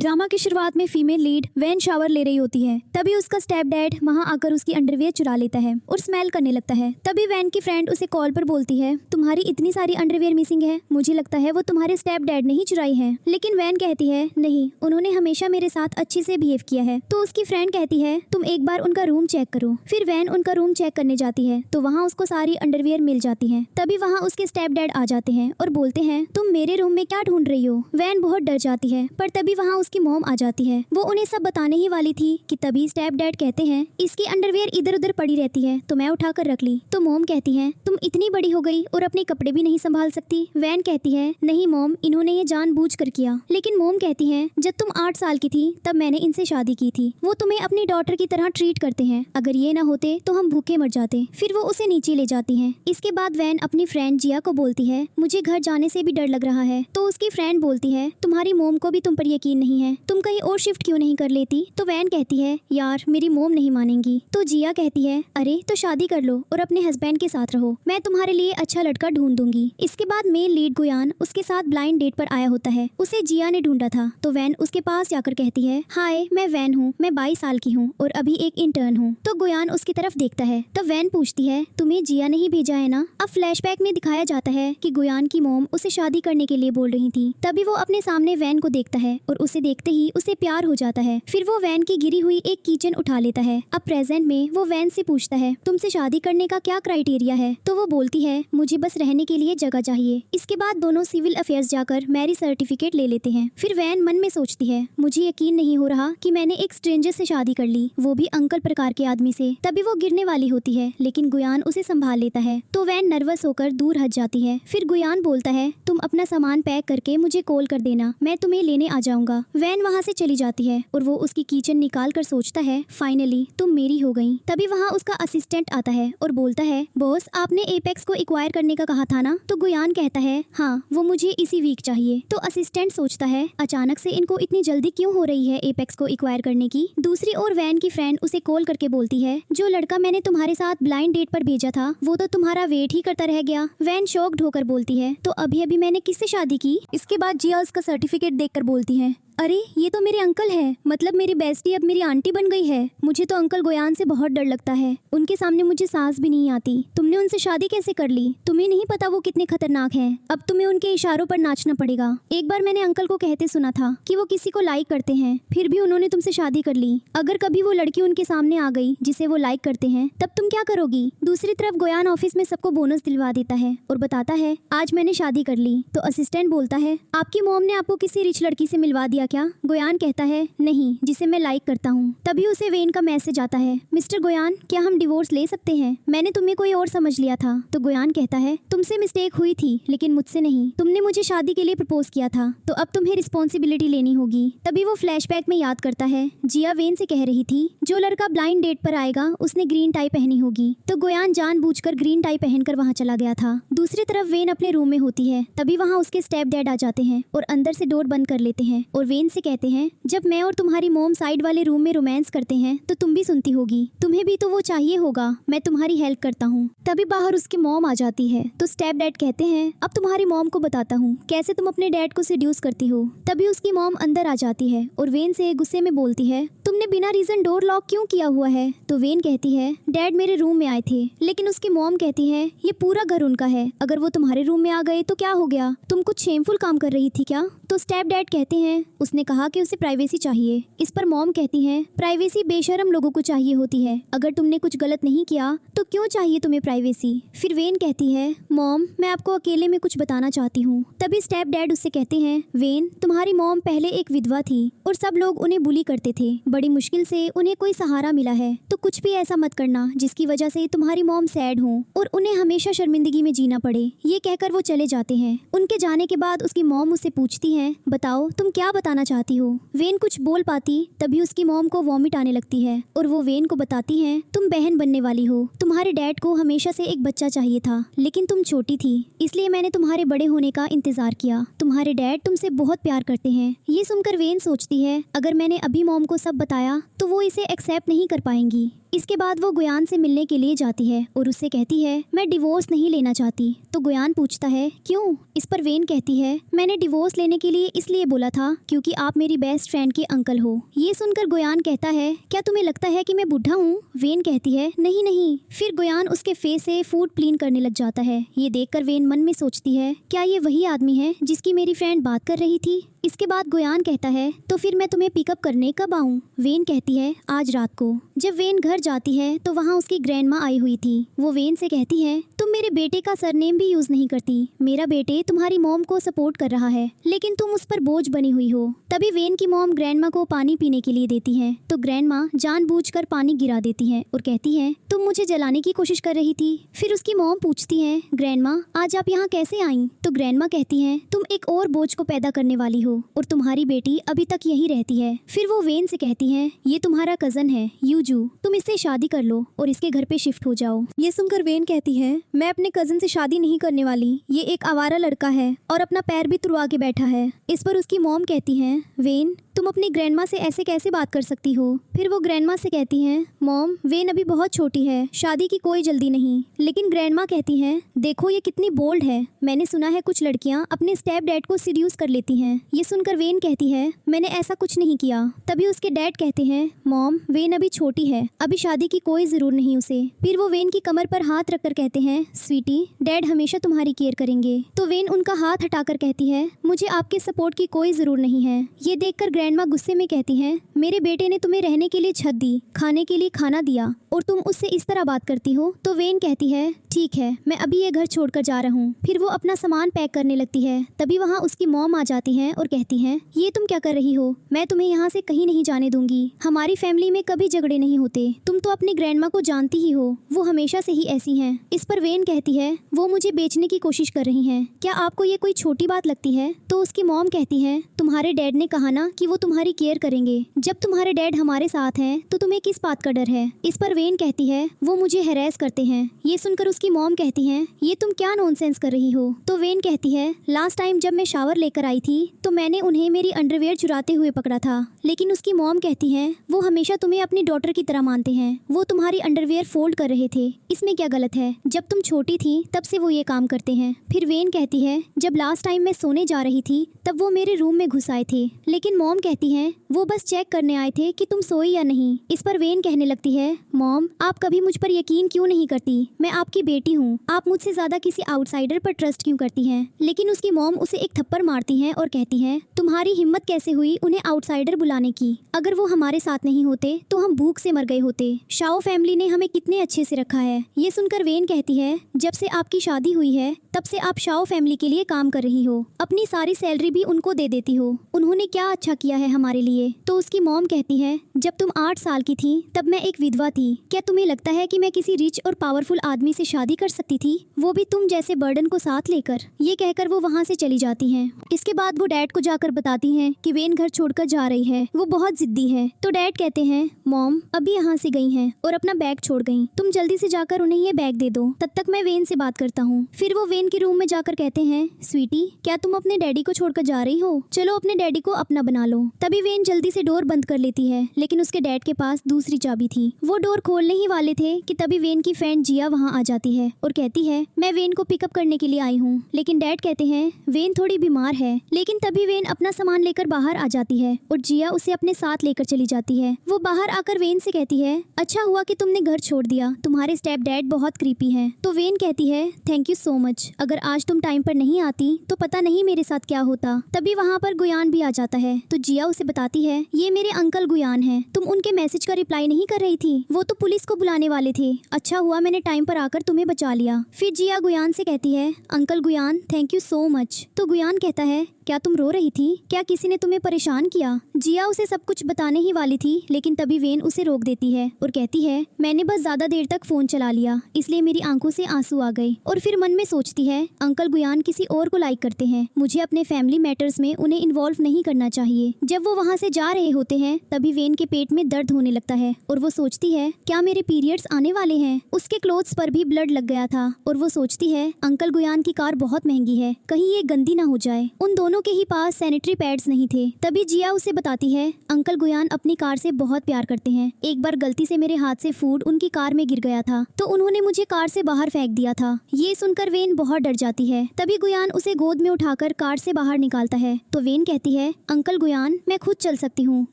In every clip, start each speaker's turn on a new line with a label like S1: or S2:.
S1: Drama की शुरुआत में फीमेल लीड वैन शावर ले रही होती है। तभी उसका स्टेप डैड वहां आकर उसकी अंडरवियर चुरा लेता है और स्मेल करने लगता है। तभी वैन की फ्रेंड उसे कॉल पर बोलती है, तुम्हारी इतनी सारी अंडरवियर मिसिंग है, मुझे लगता है वो तुम्हारे स्टेप डैड ने ही चुराई है। लेकिन वैन कहती है, नहीं, उन्होंने हमेशा मेरे साथ अच्छे से बिहेव किया है। तो उसकी फ्रेंड कहती है, तुम एक बार उनका रूम चेक करो। फिर वैन उनका रूम चेक करने जाती है तो वहाँ उसको सारी अंडरवियर मिल जाती है। तभी वहाँ उसके स्टेप डैड आ जाते हैं और बोलते हैं, तुम मेरे रूम में क्या ढूंढ रही हो। वैन बहुत डर जाती है, पर तभी वहाँ उसकी मॉम आ जाती है। वो उन्हें सब बताने ही वाली थी कि तभी स्टेप डैड कहते हैं, इसकी अंडरवियर इधर उधर पड़ी रहती है तो मैं उठा कर रख ली। तो मॉम कहती है, तुम इतनी बड़ी हो गई और अपने कपड़े भी नहीं संभाल सकती। वैन कहती है, नहीं मॉम, इन्होंने ये जानबूझ कर किया। लेकिन मॉम कहती है, जब तुम 8 साल की थी तब मैंने इनसे शादी की थी। वो तुम्हें अपनी डॉटर की तरह ट्रीट करते हैं। अगर ये ना होते तो हम भूखे मर जाते। फिर वो उसे नीचे ले जाती है। इसके बाद वैन अपनी फ्रेंड जिया को बोलती है, मुझे घर जाने से भी डर लग रहा है। तो उसकी फ्रेंड बोलती है, तुम्हारी मॉम को भी तुम पर यकीन नहीं है, तुम कहीं और शिफ्ट क्यों नहीं कर लेती। तो वैन कहती है, यार मेरी मॉम नहीं मानेंगी। तो जिया कहती है, अरे तो शादी कर लो और अपने हस्बैंड के साथ रहो, मैं तुम्हारे लिए अच्छा लड़का ढूंढ दूंगी। इसके बाद मेन लीड गुयान उसके साथ ब्लाइंड डेट पर आया होता है। उसे जिया ने ढूंढा था। तो वैन उसके पास जाकर कहती है, हाय, मैं वैन हूँ, मैं 22 साल की हूँ और अभी एक इंटर्न हूँ। तो गुयान उसकी तरफ देखता है। तो वैन पूछती है, तुम्हें जिया ने ही भेजा है ना। अब फ्लैशबैक में दिखाया जाता है कि गुयान की मॉम उसे शादी करने के लिए बोल रही थी। तभी वो अपने सामने वैन को देखता है और उसे देखते ही उसे प्यार हो जाता है। फिर वो वैन की गिरी हुई एक किचन उठा लेता है। अब प्रेजेंट में वो वैन से पूछता है, तुमसे शादी करने का क्या क्राइटेरिया है। तो वो बोलती है, मुझे बस रहने के लिए जगह चाहिए। इसके बाद दोनों सिविल अफेयर्स जाकर मैरिज सर्टिफिकेट ले लेते हैं। फिर वैन मन में सोचती है, मुझे यकीन नहीं हो रहा कि मैंने एक स्ट्रेंजर से शादी कर ली, वो भी अंकल प्रकार के आदमी से। तभी वो गिरने वाली होती है लेकिन गुयान उसे संभाल लेता है। तो वैन नर्वस होकर दूर हट जाती है। फिर गुयान बोलता है, तुम अपना सामान पैक करके मुझे कॉल कर देना, मैं तुम्हें लेने आ जाऊंगा। वैन वहाँ से चली जाती है और वो उसकी किचन निकाल कर सोचता है, फाइनली तुम मेरी हो गई। तभी वहाँ उसका असिस्टेंट आता है और बोलता है, बॉस, आपने एपेक्स को एक्वायर करने का कहा था ना। तो गुयान कहता है, हाँ, वो मुझे इसी वीक चाहिए। तो असिस्टेंट सोचता है, अचानक से इनको इतनी जल्दी क्यों हो रही है एपेक्स को एक्वायर करने की। दूसरी ओर वैन की फ्रेंड उसे कॉल करके बोलती है, जो लड़का मैंने तुम्हारे साथ ब्लाइंड डेट पर भेजा था वो तो तुम्हारा वेट ही करता रह गया। वैन शॉक्ड होकर बोलती है, तो अभी अभी मैंने किससे शादी की। इसके बाद जिया उसका सर्टिफिकेट देखकर बोलती है, अरे ये तो मेरे अंकल है, मतलब मेरी बेस्टी अब मेरी आंटी बन गई है। मुझे तो अंकल गुयान से बहुत डर लगता है, उनके सामने मुझे सांस भी नहीं आती। तुमने उनसे शादी कैसे कर ली, तुम्हें नहीं पता वो कितने खतरनाक हैं। अब तुम्हें उनके इशारों पर नाचना पड़ेगा। एक बार मैंने अंकल को कहते सुना था कि वो किसी को लाइक करते हैं, फिर भी उन्होंने तुमसे शादी कर ली। अगर कभी वो लड़की उनके सामने आ गई जिसे वो लाइक करते हैं तब तुम क्या करोगी। दूसरी तरफ गुयान ऑफिस में सबको बोनस दिलवा देता है और बताता है, आज मैंने शादी कर ली। तो असिस्टेंट बोलता है, आपकी मॉम ने आपको किसी रिच लड़की से मिलवा दिया क्या। गुयान कहता है, नहीं, जिसे मैं लाइक करता हूँ। तभी उसे वेन का मैसेज आता है, मिस्टर गुयान, क्या हम डिवोर्स ले सकते हैं, मैंने तुम्हें कोई और समझ लिया था। तो गुयान कहता है, तुमसे मिस्टेक हुई थी लेकिन मुझसे नहीं, तुमने मुझे शादी के लिए प्रपोज किया था, तो अब तुम्हें रिस्पॉन्सिबिलिटी लेनी होगी। तभी वो फ्लैशबैक में याद करता है, जिया वेन से कह रही थी, जो लड़का ब्लाइंड डेट पर आएगा उसने ग्रीन टाई पहनी होगी। तो गुयान जानबूझकर ग्रीन टाई पहनकर वहाँ चला गया था। दूसरी तरफ वेन अपने रूम में होती है। तभी वहाँ उसके स्टेप डैड आ जाते हैं और अंदर से डोर बंद कर लेते हैं और वेन से कहते हैं, जब मैं और तुम्हारी मॉम साइड वाले रूम में रोमांस करते हैं तो तुम भी सुनती होगी, तुम्हें भी तो वो चाहिए होगा, मैं तुम्हारी हेल्प करता हूँ। तभी बाहर उसकी मॉम आ जाती है। तो स्टेप डैड कहते हैं, अब तुम्हारी मॉम को बताता हूँ कैसे तुम अपने डैड को सेड्यूस करती हो। तभी उसकी मॉम अंदर आ जाती है और वेन से गुस्से में बोलती है, तुमने बिना रीजन डोर लॉक क्यों किया हुआ है। तो वेन कहती है, डैड मेरे रूम में आए थे। लेकिन उसकी मॉम कहती है, ये पूरा घर उनका है, अगर वो तुम्हारे रूम में आ गए तो क्या हो गया, तुम कुछ शेमफुल काम कर रही थी क्या। तो स्टेप डैड कहते हैं, उसने कहा कि उसे प्राइवेसी चाहिए। इस पर मॉम कहती है, प्राइवेसी बेशरम लोगों को चाहिए होती है, अगर तुमने कुछ गलत नहीं किया तो क्यों चाहिए तुम्हें प्राइवेसी। फिर वेन कहती है, मॉम, मैं आपको अकेले में कुछ बताना चाहती हूँ। तभी स्टेप डैड उससे कहते हैं, वेन, तुम्हारी मॉम पहले एक विधवा थी और सब लोग उन्हें बुली करते थे, बड़ी मुश्किल से उन्हें कोई सहारा मिला है, तो कुछ भी ऐसा मत करना जिसकी वजह से तुम्हारी मॉम सैड हो और उन्हें हमेशा शर्मिंदगी में जीना पड़े। ये कहकर वो चले जाते हैं। उनके जाने के बाद उसकी मॉम उससे पूछती है, बताओ तुम क्या बताना चाहती हो। वेन कुछ बोल पाती तभी उसकी मॉम को वॉमिट आने लगती है और वो वेन को बताती है, तुम बहन बनने वाली हो, तुम्हारे डैड को हमेशा से एक बच्चा चाहिए था लेकिन तुम छोटी थी, इसलिए मैंने तुम्हारे बड़े होने का इंतजार किया। तुम्हारे डैड तुमसे बहुत प्यार करते हैं। ये सुनकर वेन सोचती है, अगर मैंने अभी मॉम को सब बताया तो वो इसे एक्सेप्ट नहीं कर पाएंगी। इसके बाद वो गुयान से मिलने के लिए जाती है और उससे कहती है मैं डिवोर्स नहीं लेना चाहती। तो गुयान पूछता है क्यों? इस पर वेन कहती है मैंने डिवोर्स लेने के लिए इसलिए बोला था क्योंकि आप मेरी बेस्ट फ्रेंड के अंकल हो। ये सुनकर गुयान कहता है क्या तुम्हें लगता है कि मैं बुढ़ा हूँ? वेन कहती है नहीं नहीं। फिर गुयान उसके फेस से फूड क्लीन करने लग जाता है। ये देखकर वेन मन में सोचती है क्या ये वही आदमी है जिसकी मेरी फ्रेंड बात कर रही थी? इसके बाद गुयान कहता है तो फिर मैं तुम्हें पिकअप करने कब आऊँ? वेन कहती है आज रात को। जब वेन घर जाती है तो वहाँ उसकी ग्रैंडमा आई हुई थी। वो वेन से कहती है तुम मेरे बेटे का सरनेम भी यूज नहीं करती। मेरा बेटे तुम्हारी मॉम को सपोर्ट कर रहा है लेकिन तुम उस पर बोझ बनी हुई हो। तभी वेन की मॉम ग्रैंडमा को पानी पीने के लिए देती है तो ग्रैंडमा जानबूझकर पानी गिरा देती है और कहती है तुम मुझे जलाने की कोशिश कर रही थी। फिर उसकी मॉम पूछती है ग्रैंडमा आज आप यहाँ कैसे आई? तो ग्रैंडमा कहती है तुम एक और बोझ को पैदा करने वाली हो और तुम्हारी बेटी अभी तक यही रहती है। फिर वो वेन से कहती है ये तुम्हारा कजन है यूजू, तुम इससे शादी कर लो और इसके घर पे शिफ्ट हो जाओ। ये सुनकर वेन कहती है मैं अपने कजन से शादी नहीं करने वाली, ये एक आवारा लड़का है और अपना पैर भी तुड़वा के बैठा है। इस पर उसकी मॉम कहती है वेन तुम अपनी ग्रैंडमा से ऐसे कैसे बात कर सकती हो? फिर वो ग्रैंडमा से कहती हैं मॉम वेन अभी बहुत छोटी है, शादी की कोई जल्दी नहीं। लेकिन ग्रैंडमा कहती हैं देखो ये कितनी बोल्ड है, मैंने सुना है कुछ लड़कियां अपने स्टेप डैड को सीड्यूस कर लेती हैं। ये सुनकर वेन कहती है मैंने ऐसा कुछ नहीं किया। तभी उसके डैड कहते हैं मॉम वेन अभी छोटी है, अभी शादी की कोई जरूर नहीं उसे। फिर वो वेन की कमर पर हाथ रखकर कहते हैं स्वीटी डैड हमेशा तुम्हारी केयर करेंगे। तो वेन उनका हाथ हटाकर कहती है मुझे आपके सपोर्ट की कोई जरूर नहीं है। ये देखकर ग्रैंडमा गुस्से में कहती हैं मेरे बेटे ने तुम्हें रहने के लिए छत दी, खाने के लिए खाना दिया और तुम उससे इस तरह बात करती हो। तो वेन कहती है ठीक है मैं अभी ये घर छोड़कर जा रहा हूँ। फिर वो अपना सामान पैक करने लगती है। तभी वहाँ उसकी मॉम आ जाती है और कहती हैं ये तुम क्या कर रही हो? मैं तुम्हें यहाँ से कहीं नहीं जाने दूंगी। हमारी फैमिली में कभी झगड़े नहीं होते, तुम तो अपनी ग्रैंडमा को जानती ही हो, वो हमेशा से ही ऐसी हैं। इस पर वेन कहती है वो मुझे बेचने की कोशिश कर रही हैं, क्या आपको ये कोई छोटी बात लगती है? तो उसकी मॉम कहती है तुम्हारे डैड ने कहा ना कि वो तुम्हारी केयर करेंगे, जब तुम्हारे डैड हमारे साथ हैं तो तुम्हें किस बात का डर है? इस पर वेन कहती है वो मुझे हैरेस करते हैं। ये सुनकर उसकी मॉम कहती है ये तुम क्या नॉनसेंस कर रही हो? तो वेन कहती है लास्ट टाइम जब मैं शावर लेकर आई थी तो मैंने उन्हें मेरी अंडरवेयर चुराते हुए पकड़ा था। लेकिन उसकी मॉम कहती है वो हमेशा तुम्हें अपनी डॉटर की तरह मानते हैं, वो तुम्हारी अंडरवेयर फोल्ड कर रहे थे, इसमें क्या गलत है? जब तुम छोटी थी तब से वो ये काम करते हैं। फिर वेन कहती है जब लास्ट टाइम मैं सोने जा रही थी तब वो मेरे रूम में घुस आए थे, लेकिन मॉम कहती है वो बस चेक करने आए थे कि तुम सोई या नहीं। इस पर वेन कहने लगती है मॉम आप कभी मुझ पर यकीन क्यों नहीं करती? मैं आपकी बेटी हूँ, आप मुझसे ज्यादा किसी आउटसाइडर पर ट्रस्ट क्यों करती हैं? लेकिन उसकी मॉम उसे एक थप्पड़ मारती है और कहती है तुम्हारी हिम्मत कैसे हुई उन्हें आउटसाइडर बुलाने की? अगर वो हमारे साथ नहीं होते तो हम भूख से मर गए होते। शाओ फैमिली ने हमें कितने अच्छे से रखा है। ये सुनकर वेन कहती है जब से आपकी शादी हुई है तब से आप शाओ फैमिली के लिए काम कर रही हो, अपनी सारी सैलरी भी उनको दे देती हो, उन्होंने क्या अच्छा किया है हमारे लिए? तो उसकी मॉम कहती है जब तुम 8 साल की थी तब मैं एक विधवा थी, क्या तुम्हें लगता है कि मैं किसी रिच और पावरफुल आदमी से शादी कर सकती थी, वो भी तुम जैसे बर्डन को साथ लेकर? ये कहकर वो वहाँ से चली जाती हैं। इसके बाद वो डैड को जाकर बताती हैं कि वेन घर छोड़कर जा रही है, वो बहुत जिद्दी है। तो डैड कहते हैं मॉम अभी यहाँ से गई हैं और अपना बैग छोड़ गई, तुम जल्दी से जाकर उन्हें ये बैग दे दो, तब तक मैं वेन से बात करता हूँ। फिर वो वेन के रूम में जाकर कहते हैं स्वीटी क्या तुम अपने डैडी को छोड़कर जा रही हो? चलो अपने डैडी को अपना बना लो। तभी वेन जल्दी से डोर बंद कर लेती है, लेकिन उसके डैड के पास दूसरी चाबी थी। वो डोर खोलने ही वाले थे कि तभी वेन की फ्रेंड जिया वहाँ आ जाती है और कहती है मैं वेन को पिकअप करने के लिए आई हूँ। लेकिन डैड कहते हैं वेन थोड़ी बीमार है। लेकिन तभी वेन अपना सामान लेकर बाहर आ जाती है और जिया उसे अपने साथ लेकर चली जाती है। वो बाहर आकर वेन से कहती है अच्छा हुआ कि तुमने घर छोड़ दिया, तुम्हारे स्टेप डैड बहुत क्रीपी हैं। तो वेन कहती है थैंक यू सो मच, अगर आज तुम टाइम पर नहीं आती तो पता नहीं मेरे साथ क्या होता। तभी वहाँ पर गुयान भी आ जाता है तो जिया उसे बताती है ये मेरे अंकल गुयान है, तुम उनके मैसेज का रिप्लाई नहीं कर रही थी, वो तो पुलिस को बुलाने वाले थे, अच्छा हुआ मैंने टाइम पर आकर तुम्हें बचा लिया। फिर जिया गुयान से कहती है अंकल गुयान थैंक यू सो मच। तो गुयान कहता है क्या तुम रो रही थी, क्या किसी ने तुम्हें परेशान किया? जिया उसे सब कुछ बताने ही वाली थी, लेकिन तभी वेन उसे रोक देती है और कहती है मैंने बस ज्यादा देर तक फोन चला लिया इसलिए मेरी आंखों से आंसू आ गए। और फिर मन में सोचती है अंकल गुयान किसी और को लाइक करते हैं, मुझे अपने फैमिली मैटर्स में उन्हें इन्वॉल्व नहीं करना चाहिए। जब वो वहाँ से जा रहे होते हैं तभी वेन के पेट में दर्द होने लगता है और वो सोचती है क्या मेरे पीरियड्स आने वाले हैं? उसके क्लोथ्स पर भी ब्लड लग गया था और वो सोचती है अंकल गुयान की कार बहुत महंगी है, कहीं ये गंदी ना हो जाए। उन दोनों दोनों के ही पास सैनिटरी पैड्स नहीं थे। तभी जिया उसे बताती है, अंकल गुयान अपनी कार से बहुत प्यार करते हैं। एक बार गलती से मेरे हाथ से फूड उनकी कार में गिर गया था तो उन्होंने मुझे कार से बाहर फेंक दिया था। ये सुनकर वेन बहुत डर जाती है। तभी गुयान उसे गोद में उठाकर कार से बाहर निकालता है तो वेन कहती है, अंकल गुयान मैं खुद चल सकती हूँ,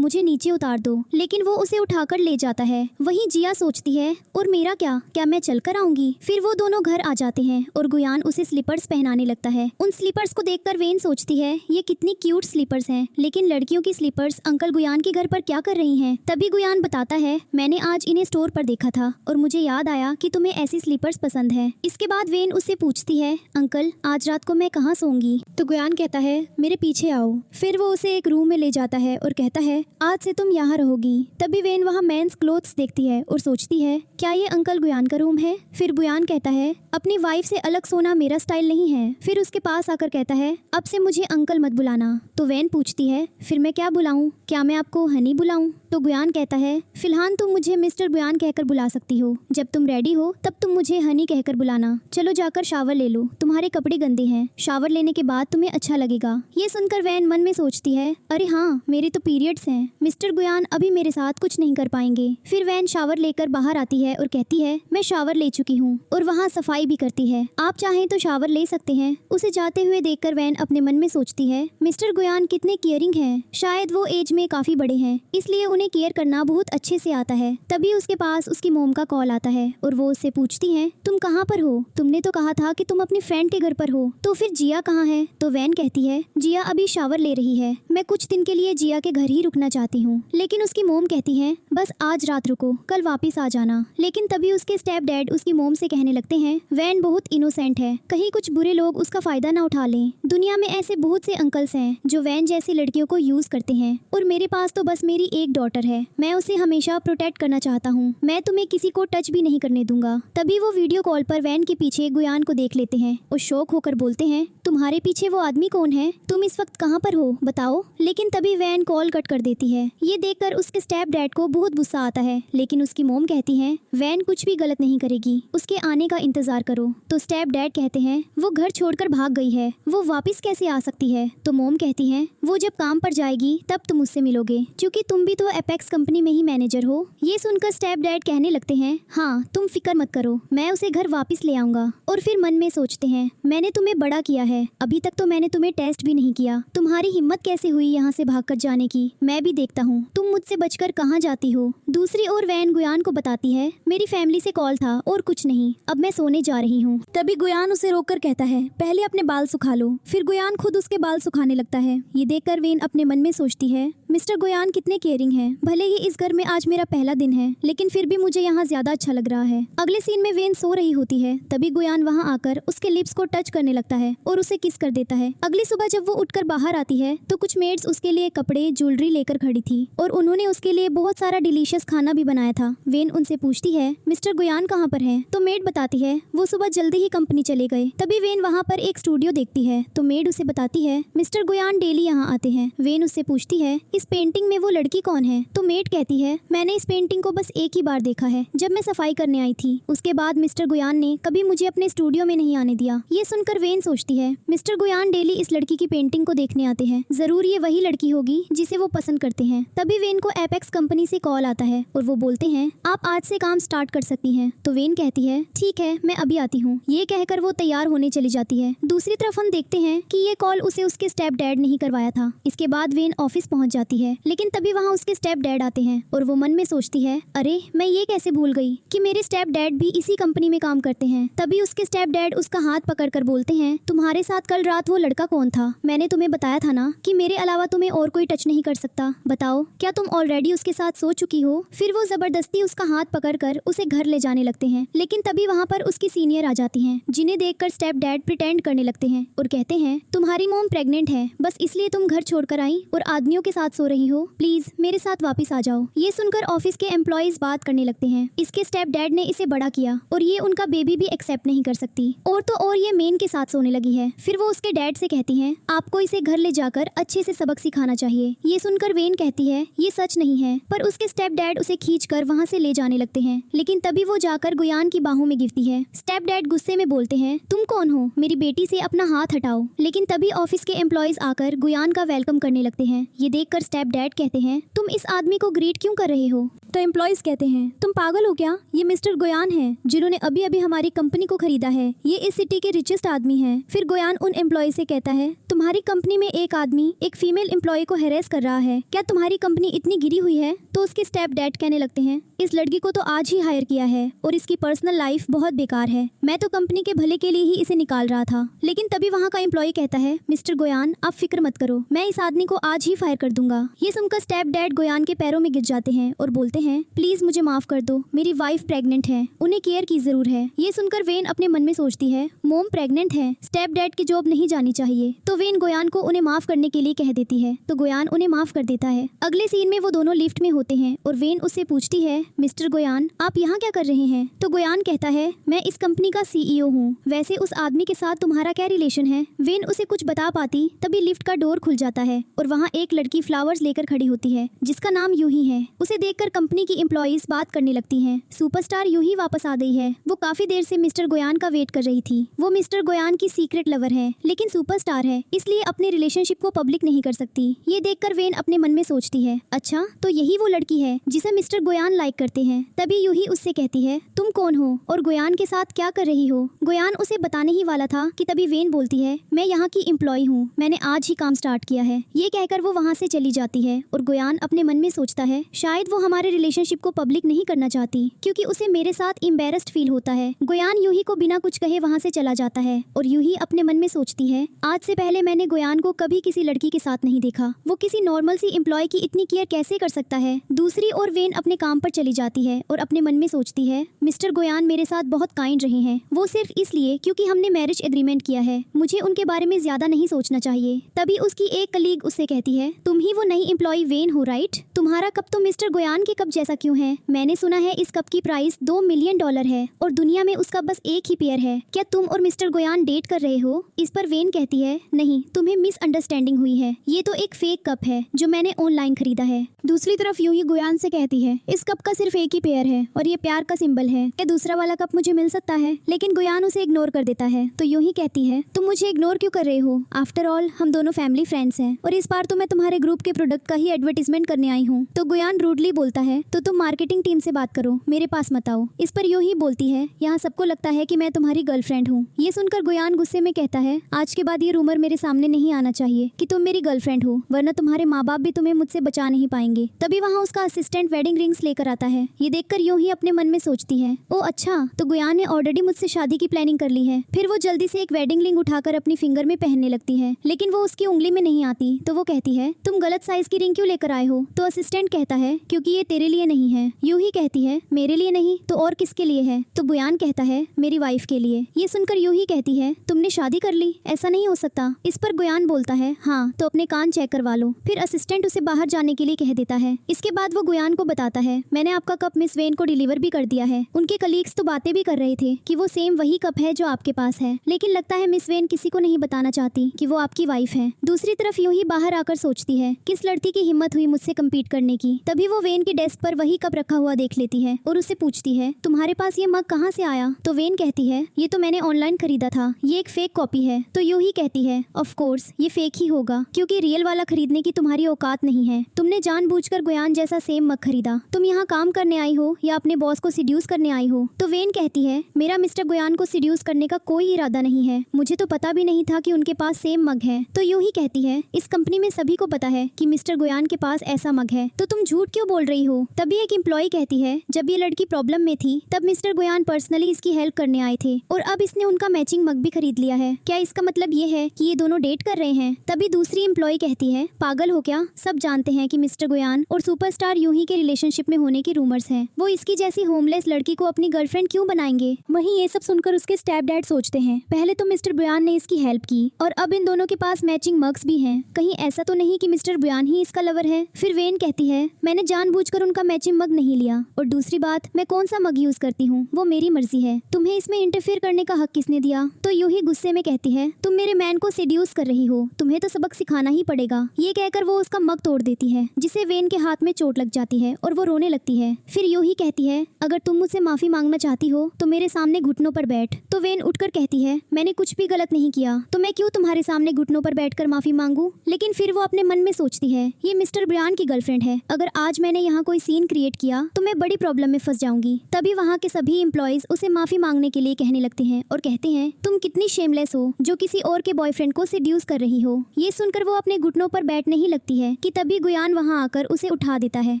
S1: मुझे नीचे उतार दो। लेकिन वो उसे उठाकर ले जाता है। वहीं जिया सोचती है, और मेरा क्या मैं चलकर आऊंगी। फिर वो दोनों घर आ जाते हैं और गुयान उसे स्लीपर्स पहनाने लगता है। उन स्लीपर्स को देखकर वेन सोचती है, ये कितनी क्यूट स्लीपर्स हैं, लेकिन लड़कियों की स्लीपर्स अंकल गुयान के घर पर क्या कर रही हैं? तभी गुयान बताता है, मैंने आज इन्हें स्टोर पर देखा था और मुझे याद आया कि तुम्हें ऐसी स्लीपर्स पसंद है। इसके बाद वेन उससे पूछती है, अंकल आज रात को मैं कहाँ सोऊंगी? तो गुयान कहता है, मेरे पीछे आओ। फिर वो उसे एक रूम में ले जाता है और कहता है, आज से तुम यहाँ रहोगी। तभी वेन वहाँ मेंस क्लोथ्स देखती है और सोचती है, क्या ये अंकल गुयान का रूम है? फिर गुयान कहता है, अपनी वाइफ से अलग सोना मेरा स्टाइल नहीं है। फिर उसके पास आकर कहता है, अब से मुझे अंकल मत बुलाना। तो वेन पूछती है, फिर मैं क्या बुलाऊं? क्या मैं आपको हनी बुलाऊं? तो गुयान कहता है, फिलहाल तुम मुझे मिस्टर गुयान कहकर बुला सकती हो। जब तुम रेडी हो तब तुम मुझे हनी कहकर बुलाना। चलो जाकर शावर ले लो, तुम्हारे कपड़े गंदे हैं। शावर लेने के बाद तुम्हें अच्छा लगेगा। ये सुनकर वैन मन में सोचती है, अरे हाँ मेरे तो पीरियड्स हैं, मिस्टर गुयान अभी मेरे साथ कुछ नहीं कर पाएंगे। फिर वैन शावर लेकर बाहर आती है और कहती है, मैं शावर ले चुकी हूँ, और वहाँ सफाई भी करती है। आप चाहें तो शावर ले सकते हैं। उसे जाते हुए देखकर वैन अपने मन में सोचती है, मिस्टर गुयान कितने केयरिंग हैं। शायद वो एज में काफी बड़े हैं, इसलिए उन्हें केयर करना बहुत अच्छे से आता है। तभी उसके पास उसकी मोम का कॉल आता है और वो उससे पूछती है, तुम कहाँ पर हो? तुमने तो कहा था कि तुम अपनी फ्रेंड के घर पर हो। तो फिर जिया कहाँ है? तो वैन कहती है, जिया अभी शावर ले रही है, मैं कुछ दिन के लिए जिया के घर ही रुकना चाहती हूँ। लेकिन उसकी मोम कहती है, बस आज रात रुको, कल वापिस आ जाना। लेकिन तभी उसके स्टेप डैड उसकी मोम से कहने लगते हैं, वैन बहुत इनोसेंट है, कहीं कुछ बुरे लोग उसका फायदा ना उठा लें। दुनिया में ऐसे बहुत से अंकल्स हैं जो वैन जैसी लड़कियों को यूज करते हैं, और मेरे पास तो बस मेरी एक डॉटर है, मैं उसे हमेशा प्रोटेक्ट करना चाहता हूँ। मैं तुम्हें किसी को टच भी नहीं करने दूंगा। तभी वो वीडियो कॉल पर वैन के पीछे गुयान को देख लेते हैं और शौक होकर बोलते हैं, तुम्हारे पीछे वो आदमी कौन है? तुम इस वक्त कहाँ पर हो, बताओ। लेकिन तभी वैन कॉल कट कर देती है। ये देखकर उसके स्टेप डैड को बहुत गुस्सा आता है, लेकिन उसकी मोम कहती है, वैन कुछ भी गलत नहीं करेगी, उसके आने का इंतजार करो। तो स्टेप डैड कहते हैं, वो घर छोड़कर भाग गई है, वो वापस कैसे आ सकती है? तो मोम कहती है, वो जब काम पर जाएगी तब तुम उससे मिलोगे, क्योंकि तुम भी तो एपेक्स कंपनी में ही मैनेजर हो। ये सुनकर स्टेप डैड कहने लगते हैं, हाँ तुम फिक्र मत करो, मैं उसे घर वापस ले आऊंगा। और फिर मन में सोचते हैं, मैंने तुम्हें बड़ा किया है, अभी तक तो मैंने तुम्हें टेस्ट भी नहीं किया, तुम्हारी हिम्मत कैसे हुई यहाँ से भागकर जाने की? मैं भी देखता हूँ तुम मुझसे बचकर कहाँ जाती हो। दूसरी ओर वैन गुयान को बताती है, मेरी फैमिली से कॉल था और कुछ नहीं, अब मैं सोने जा रही हूँ। तभी गुयान उसे रोककर कहता है, पहले अपने बाल सुखा लो। फिर गुयान खुद उसके बाल सुखाने लगता है। ये देखकर वेन अपने मन में सोचती है, मिस्टर गुयान कितने केयरिंग हैं। भले ही इस घर में आज मेरा पहला दिन है, लेकिन फिर भी मुझे यहाँ ज्यादा अच्छा लग रहा है। अगले सीन में वेन सो रही होती है, तभी गुयान वहाँ आकर उसके लिप्स को टच करने लगता है और उसे किस कर देता है। अगली सुबह जब वो उठकर बाहर आती है तो कुछ मेड्स उसके लिए कपड़े ज्वेलरी लेकर खड़ी थी और उन्होंने उसके लिए बहुत सारा डिलीशियस खाना भी बनाया था। वेन उनसे पूछती है, मिस्टर गुयान कहाँ पर है? तो मेड बताती है, वो सुबह जल्दी ही कंपनी चले गए। तभी वेन वहाँ पर एक स्टूडियो देखती है तो मेड उसे बताती है, मिस्टर गुयान डेली यहाँ आते हैं। वेन उससे पूछती है, इस पेंटिंग में वो लड़की कौन है? तो मेड कहती है, मैंने इस पेंटिंग को बस एक ही बार देखा है, जब मैं सफाई करने आई थी। उसके बाद मिस्टर गुयान ने कभी मुझे अपने स्टूडियो में नहीं आने दिया। ये सुनकर वेन सोचती है, मिस्टर गुयान डेली इस लड़की की पेंटिंग को देखने आते हैं, जरूर ये वही लड़की होगी जिसे वो पसंद करते हैं। तभी वेन को एपेक्स कंपनी से कॉल आता है और वो बोलते हैं, आप आज से काम स्टार्ट कर सकती हैं। तो वेन कहती है, ठीक है मैं अभी आती हूँ। ये कहकर वो तैयार होने चली जाती है। दूसरी तरफ हम देखते हैं कि ये कॉल उसे उसके स्टेप डैड ने ही करवाया था। इसके बाद वेन ऑफिस पहुंच जाती है, लेकिन तभी वहाँ उसके स्टेप डैड आते हैं और वो मन में सोचती है, अरे मैं ये कैसे भूल गई कि मेरे स्टेप डैड भी इसी कंपनी में काम करते हैं। तभी उसके स्टेप डैड उसका हाथ पकड़कर बोलते हैं, तुम्हारे साथ कल रात वो लड़का कौन था? मैंने तुम्हें बताया था ना कि मेरे अलावा तुम्हें और कोई टच नहीं कर सकता। बताओ क्या तुम ऑलरेडी उसके साथ सो चुकी हो? फिर वो जबरदस्ती उसका हाथ पकड़कर उसे घर ले जाने लगते हैं, लेकिन तभी वहाँ पर उसकी सीनियर आ जाती हैं, जिन्हें देखकर स्टेप डैड प्रिटेंड करने लगते हैं और कहते हैं, तुम्हारी मोम प्रेग्नेंट है, बस इसलिए तुम घर छोड़कर आई और आदमियों के साथ सो रही हो, प्लीज मेरे साथ वापस आ जाओ। ये सुनकर ऑफिस के एम्प्लॉइज बात करने लगते हैं, इसके स्टेप डैड ने इसे बड़ा किया और ये उनका बेबी भी एक्सेप्ट नहीं कर सकती, और तो और ये मेन के साथ सोने लगी है। फिर वो उसके डैड से कहती हैं, आपको इसे घर ले जाकर अच्छे से सबक सिखाना चाहिए। ये सुनकर वेन कहती है, ये सच नहीं है, पर उसके स्टेप डैड उसे खींचकर वहाँ से ले जाने लगते हैं। लेकिन तभी वो जाकर गुयान की बाहों में गिरती है। स्टेप डैड गुस्से में बोलते हैं, तुम कौन हो? मेरी बेटी से अपना हाथ हटाओ। लेकिन तभी ऑफिस के एम्प्लॉयज आकर गुयान का वेलकम करने लगते हैं। ये देखकर स्टेप डैड कहते हैं, तुम इस आदमी को ग्रीट क्यों कर रहे हो? तो एम्प्लॉयज कहते हैं, तुम पागल हो क्या? ये मिस्टर गोयान है जिन्होंने अभी अभी हमारी कंपनी को खरीदा है। ये इस सिटी के रिचेस्ट आदमी हैं। फिर गोयान उन एम्प्लॉय से कहता है, तुम्हारी कंपनी में एक आदमी एक फीमेल एम्प्लॉय को हैरेस कर रहा है, क्या तुम्हारी कंपनी इतनी गिरी हुई है? तो उसके स्टेप डैड कहने लगते हैं, इस लड़की को तो आज ही हायर किया है और इसकी पर्सनल लाइफ बहुत बेकार है। मैं तो कंपनी के भले के लिए ही इसे निकाल रहा था। लेकिन तभी वहाँ का एम्प्लॉय कहता है, मिस्टर गोयान आप फिक्र मत करो, मैं इस आदमी को आज ही फायर कर दूंगा। ये सुनकर स्टेप डैड गोयान के पैरों में गिर जाते हैं और बोलते हैं, प्लीज मुझे माफ कर दो, मेरी वाइफ प्रेग्नेंट है, उन्हें केयर की जरूर है। ये सुनकर वेन अपने मन में सोचती है, मोम प्रेग्नेंट है, स्टेप डैड की जॉब नहीं जानी चाहिए। तो वेन गोयान को उन्हें माफ करने के लिए कह देती है, तो गोयान उन्हें माफ कर देता है। अगले सीन में वो दोनों लिफ्ट में होते हैं और वेन उससे पूछती है, मिस्टर गोयान आप यहाँ क्या कर रहे हैं? तो गोयान कहता है, मैं इस कंपनी का CEO हूँ। वैसे उस आदमी के साथ तुम्हारा क्या रिलेशन है? वेन उसे कुछ बता पाती तभी लिफ्ट का डोर खुल जाता है और वहाँ एक लड़की फ्लावर्स लेकर खड़ी होती है जिसका नाम यूही है। उसे देखकर कंपनी की एम्प्लॉयज बात करने लगती हैं। सुपरस्टार यूही वापस आ गई है। वो काफी देर से मिस्टर गोयान का वेट कर रही थी। वो मिस्टर गोयान की सीक्रेट लवर है लेकिन सुपरस्टार है, इसलिए अपने रिलेशनशिप को पब्लिक नहीं कर सकती। ये देखकर वेन अपने मन में सोचती है, अच्छा तो यही वो लड़की है जिसे मिस्टर गोयान लाइक करते हैं। तभी यूही उससे कहती है, तुम कौन हो और गोयान के साथ क्या कर रही हो? गोयान उसे बताने ही वाला था कि तभी वेन बोलती है, मैं यहाँ की एम्प्लॉय हूँ, मैंने आज ही काम स्टार्ट किया है। ये कहकर वो वहाँ से चली जाती है और गोयान अपने मन में सोचता है, शायद वो हमारे रिलेशनशिप को पब्लिक नहीं करना चाहती क्योंकि उसे मेरे साथ एम्बेरस्ड फील होता है। गोयान यूही को बिना कुछ कहे वहाँ से चला जाता है और यूही अपने मन में सोचती है, आज से पहले मैंने गोयान को कभी किसी लड़की के साथ नहीं देखा। वो किसी नॉर्मल सी एम्प्लॉय की इतनी केयर कैसे कर सकता है? दूसरी ओर वेन अपने काम पर चली जाती है और अपने मन में सोचती है, मिस्टर गोयान मेरे साथ बहुत काइंड रहे हैं, वो सिर्फ इसलिए क्योंकि हमने मैरिज एग्रीमेंट किया है। मुझे उनके बारे में ज्यादा नहीं सोचना चाहिए। तभी उसकी एक कलीग उससे कहती है, तुम ही वो नई एम्प्लॉय वेन हो राइट? तुम्हारा कप तो मिस्टर गोयान के कप जैसा क्यों है? मैंने सुना है इस कप की प्राइस $2 मिलियन है और दुनिया में उसका बस एक ही पेयर है। क्या तुम और मिस्टर गोयान डेट कर रहे हो? इस पर वेन कहती है, नहीं, तुम्हें मिसअंडरस्टैंडिंग हुई है, ये तो एक फेक कप है जो मैंने ऑनलाइन खरीदा है। दूसरी तरफ यूही गोयान से कहती है, इस कप का सिर्फ एक ही पेयर है और ये प्यार का सिंबल है, क्या दूसरा वाला कप मुझे मिल सकता है? लेकिन गोयान उसे इग्नोर कर देता है। तो यूही कहती है, तुम मुझे इग्नोर क्यों कर रहे हो? आफ्टर ऑल हम दोनों फैमिली फ्रेंड्स हैं और इस बार तो मैं तुम्हारे ग्रुप के प्रोडक्ट का ही एडवर्टीजमेंट करने आई हूँ। तो गोयान रूडली बोलता है, तो तुम मार्केटिंग टीम से बात करो, मेरे पास मत आओ। इस पर यूही बोलती है, यहाँ सबको लगता है कि मैं तुम्हारी गर्लफ्रेंड हूँ। ये सुनकर गोयान गुस्से में कहता है, आज के बाद ये रूमर मेरे सामने नहीं आना चाहिए कि तुम मेरी गर्लफ्रेंड हो, वरना तुम्हारे माँ बाप भी तुम्हें मुझसे बचा नहीं पाएंगे। तभी वहाँ उसका असिस्टेंट वेडिंग रिंग्स लेकर आता है। ये देखकर यूही अपने मन में सोचती है, ओ अच्छा, तो गोयान ने ऑलरेडी मुझसे शादी की प्लानिंग कर ली है। फिर वो जल्दी से एक वेडिंग रिंग उठाकर अपनी फिंगर में पहनने लगती है, लेकिन वो उसकी उंगली में नहीं आती। तो वो कहती है, तुम गलत साइज की रिंग क्यों लेकर आए हो? तो असिस्टेंट कहता है, क्योंकि ये तेरे लिए नहीं है। यूही कहती है, मेरे लिए नहीं तो और किसके लिए है? तो गोयान कहता है, मेरी वाइफ के लिए। ये सुनकर यूही कहती है, तुमने शादी कर ली? ऐसा नहीं हो सकता। इस पर गोयान बोलता है, हाँ, तो अपने कान चेक करवा लो। फिर असिस्टेंट उसे बाहर जाने के लिए कह देता है। इसके बाद वो गोयान को बताता है, मैंने आपका कप मिस वेन को डिलीवर भी कर दिया है। उनके कलीग्स तो बातें भी कर रहे थे कि वो सेम वही कप है जो आपके पास है, लेकिन लगता है मिस वेन किसी को नहीं बताना चाहती कि वो आपकी वाइफ है। दूसरी तरफ यूही बाहर आकर सोचती है, किस लड़की की हिम्मत हुई मुझसे कम्पीट करने की। तभी वो वेन की डेस्क पर वही कप रखा हुआ देख लेती है और उससे पूछती है, तुम्हारे पास ये मग कहाँ से आया? तो वेन कहती है, ये तो मैंने ऑनलाइन खरीदा था, ये एक फेक कॉपी है। तो यूही कहती है, ऑफ कोर्स ये फेक ही होगा क्योंकि रियल वाला खरीदने की तुम्हारी औकात नहीं है। तुमने जानबूझकर गोयान जैसा सेम मग खरीदा। तुम यहाँ काम करने आई हो या अपने बॉस को सिड्यूस करने आई हो? तो वेन कहती है, मेरा मिस्टर गोयान को सिड्यूस करने का कोई इरादा नहीं है, मुझे तो पता भी नहीं था कि उनके पास सेम मग है। तो यूही कहती है, इस कंपनी में सभी को पता है कि मिस्टर गोयान के पास ऐसा मग है, तो तुम झूठ क्यों बोल रही हो? तभी एक एम्प्लॉय कहती है, जब ये लड़की प्रॉब्लम में थी तब मिस्टर गोयान पर्सनली इसकी हेल्प करने आए थे और अब इसने उनका मैचिंग मग भी खरीद लिया है। क्या इसका मतलब ये है कि ये दोनों डेट कर रहे हैं? तभी दूसरी एम्प्लॉय कहती है, पागल हो क्या? सब जानते हैं कि मिस्टर गोयान और सुपरस्टार यूही के रिलेशनशिप में होने की रूमर्स हैं। वो इसकी जैसी होमलेस लड़की को अपनी गर्लफ्रेंड क्यों बनाएंगे? वहीं ये सब सुनकर उसके स्टेप डैड सोचते हैं, पहले तो मिस्टर गोयान ने इसकी हेल्प की और अब इन दोनों के पास मैचिंग मग्स भी हैं। कहीं ऐसा तो नहीं कि मिस्टर गोयान ही इसका लवर है? फिर वेन कहती है, मैंने जानबूझकर उनका मैचिंग मग नहीं लिया और दूसरी बात, मैं कौन सा मग यूज करती हूँ वो मेरी मर्जी है, तुम्हें इसमें इंटरफेयर करने का हक किसने दिया? तो यूही गुस्से में कहती है, तुम मेरे मैन को सिड्यूस सेड्यूस कर रही हो, तुम्हें तो सबक सिखाना ही पड़ेगा। ये कहकर वो उसका मग तोड़ देती है, जिसे वेन के हाथ में चोट लग जाती है और वो रोने लगती है। फिर यूं ही कहती है, अगर तुम मुझसे माफी मांगना चाहती हो तो मेरे सामने घुटनों पर बैठ। तो वेन उठकर कहती है, मैंने कुछ भी गलत नहीं किया, तो मैं क्यों तुम्हारे सामने घुटनों पर बैठकर माफी मांगू। लेकिन फिर वो अपने मन में सोचती है, ये मिस्टर ब्रायन की गर्लफ्रेंड है, अगर आज मैंने यहाँ कोई सीन क्रिएट किया तो मैं बड़ी प्रॉब्लम में फंस जाऊंगी। तभी वहाँ के सभी एम्प्लॉइज उसे माफी मांगने के लिए कहने लगते हैं और कहते हैं, तुम कितनी शेमलेस हो जो किसी और के बॉयफ्रेंड को सेड्यूस कर रही हो। ये सुनकर वो अपने घुटनों पर बैठने ही लगती है कि तभी गुयान वहाँ आकर उसे उठा देता है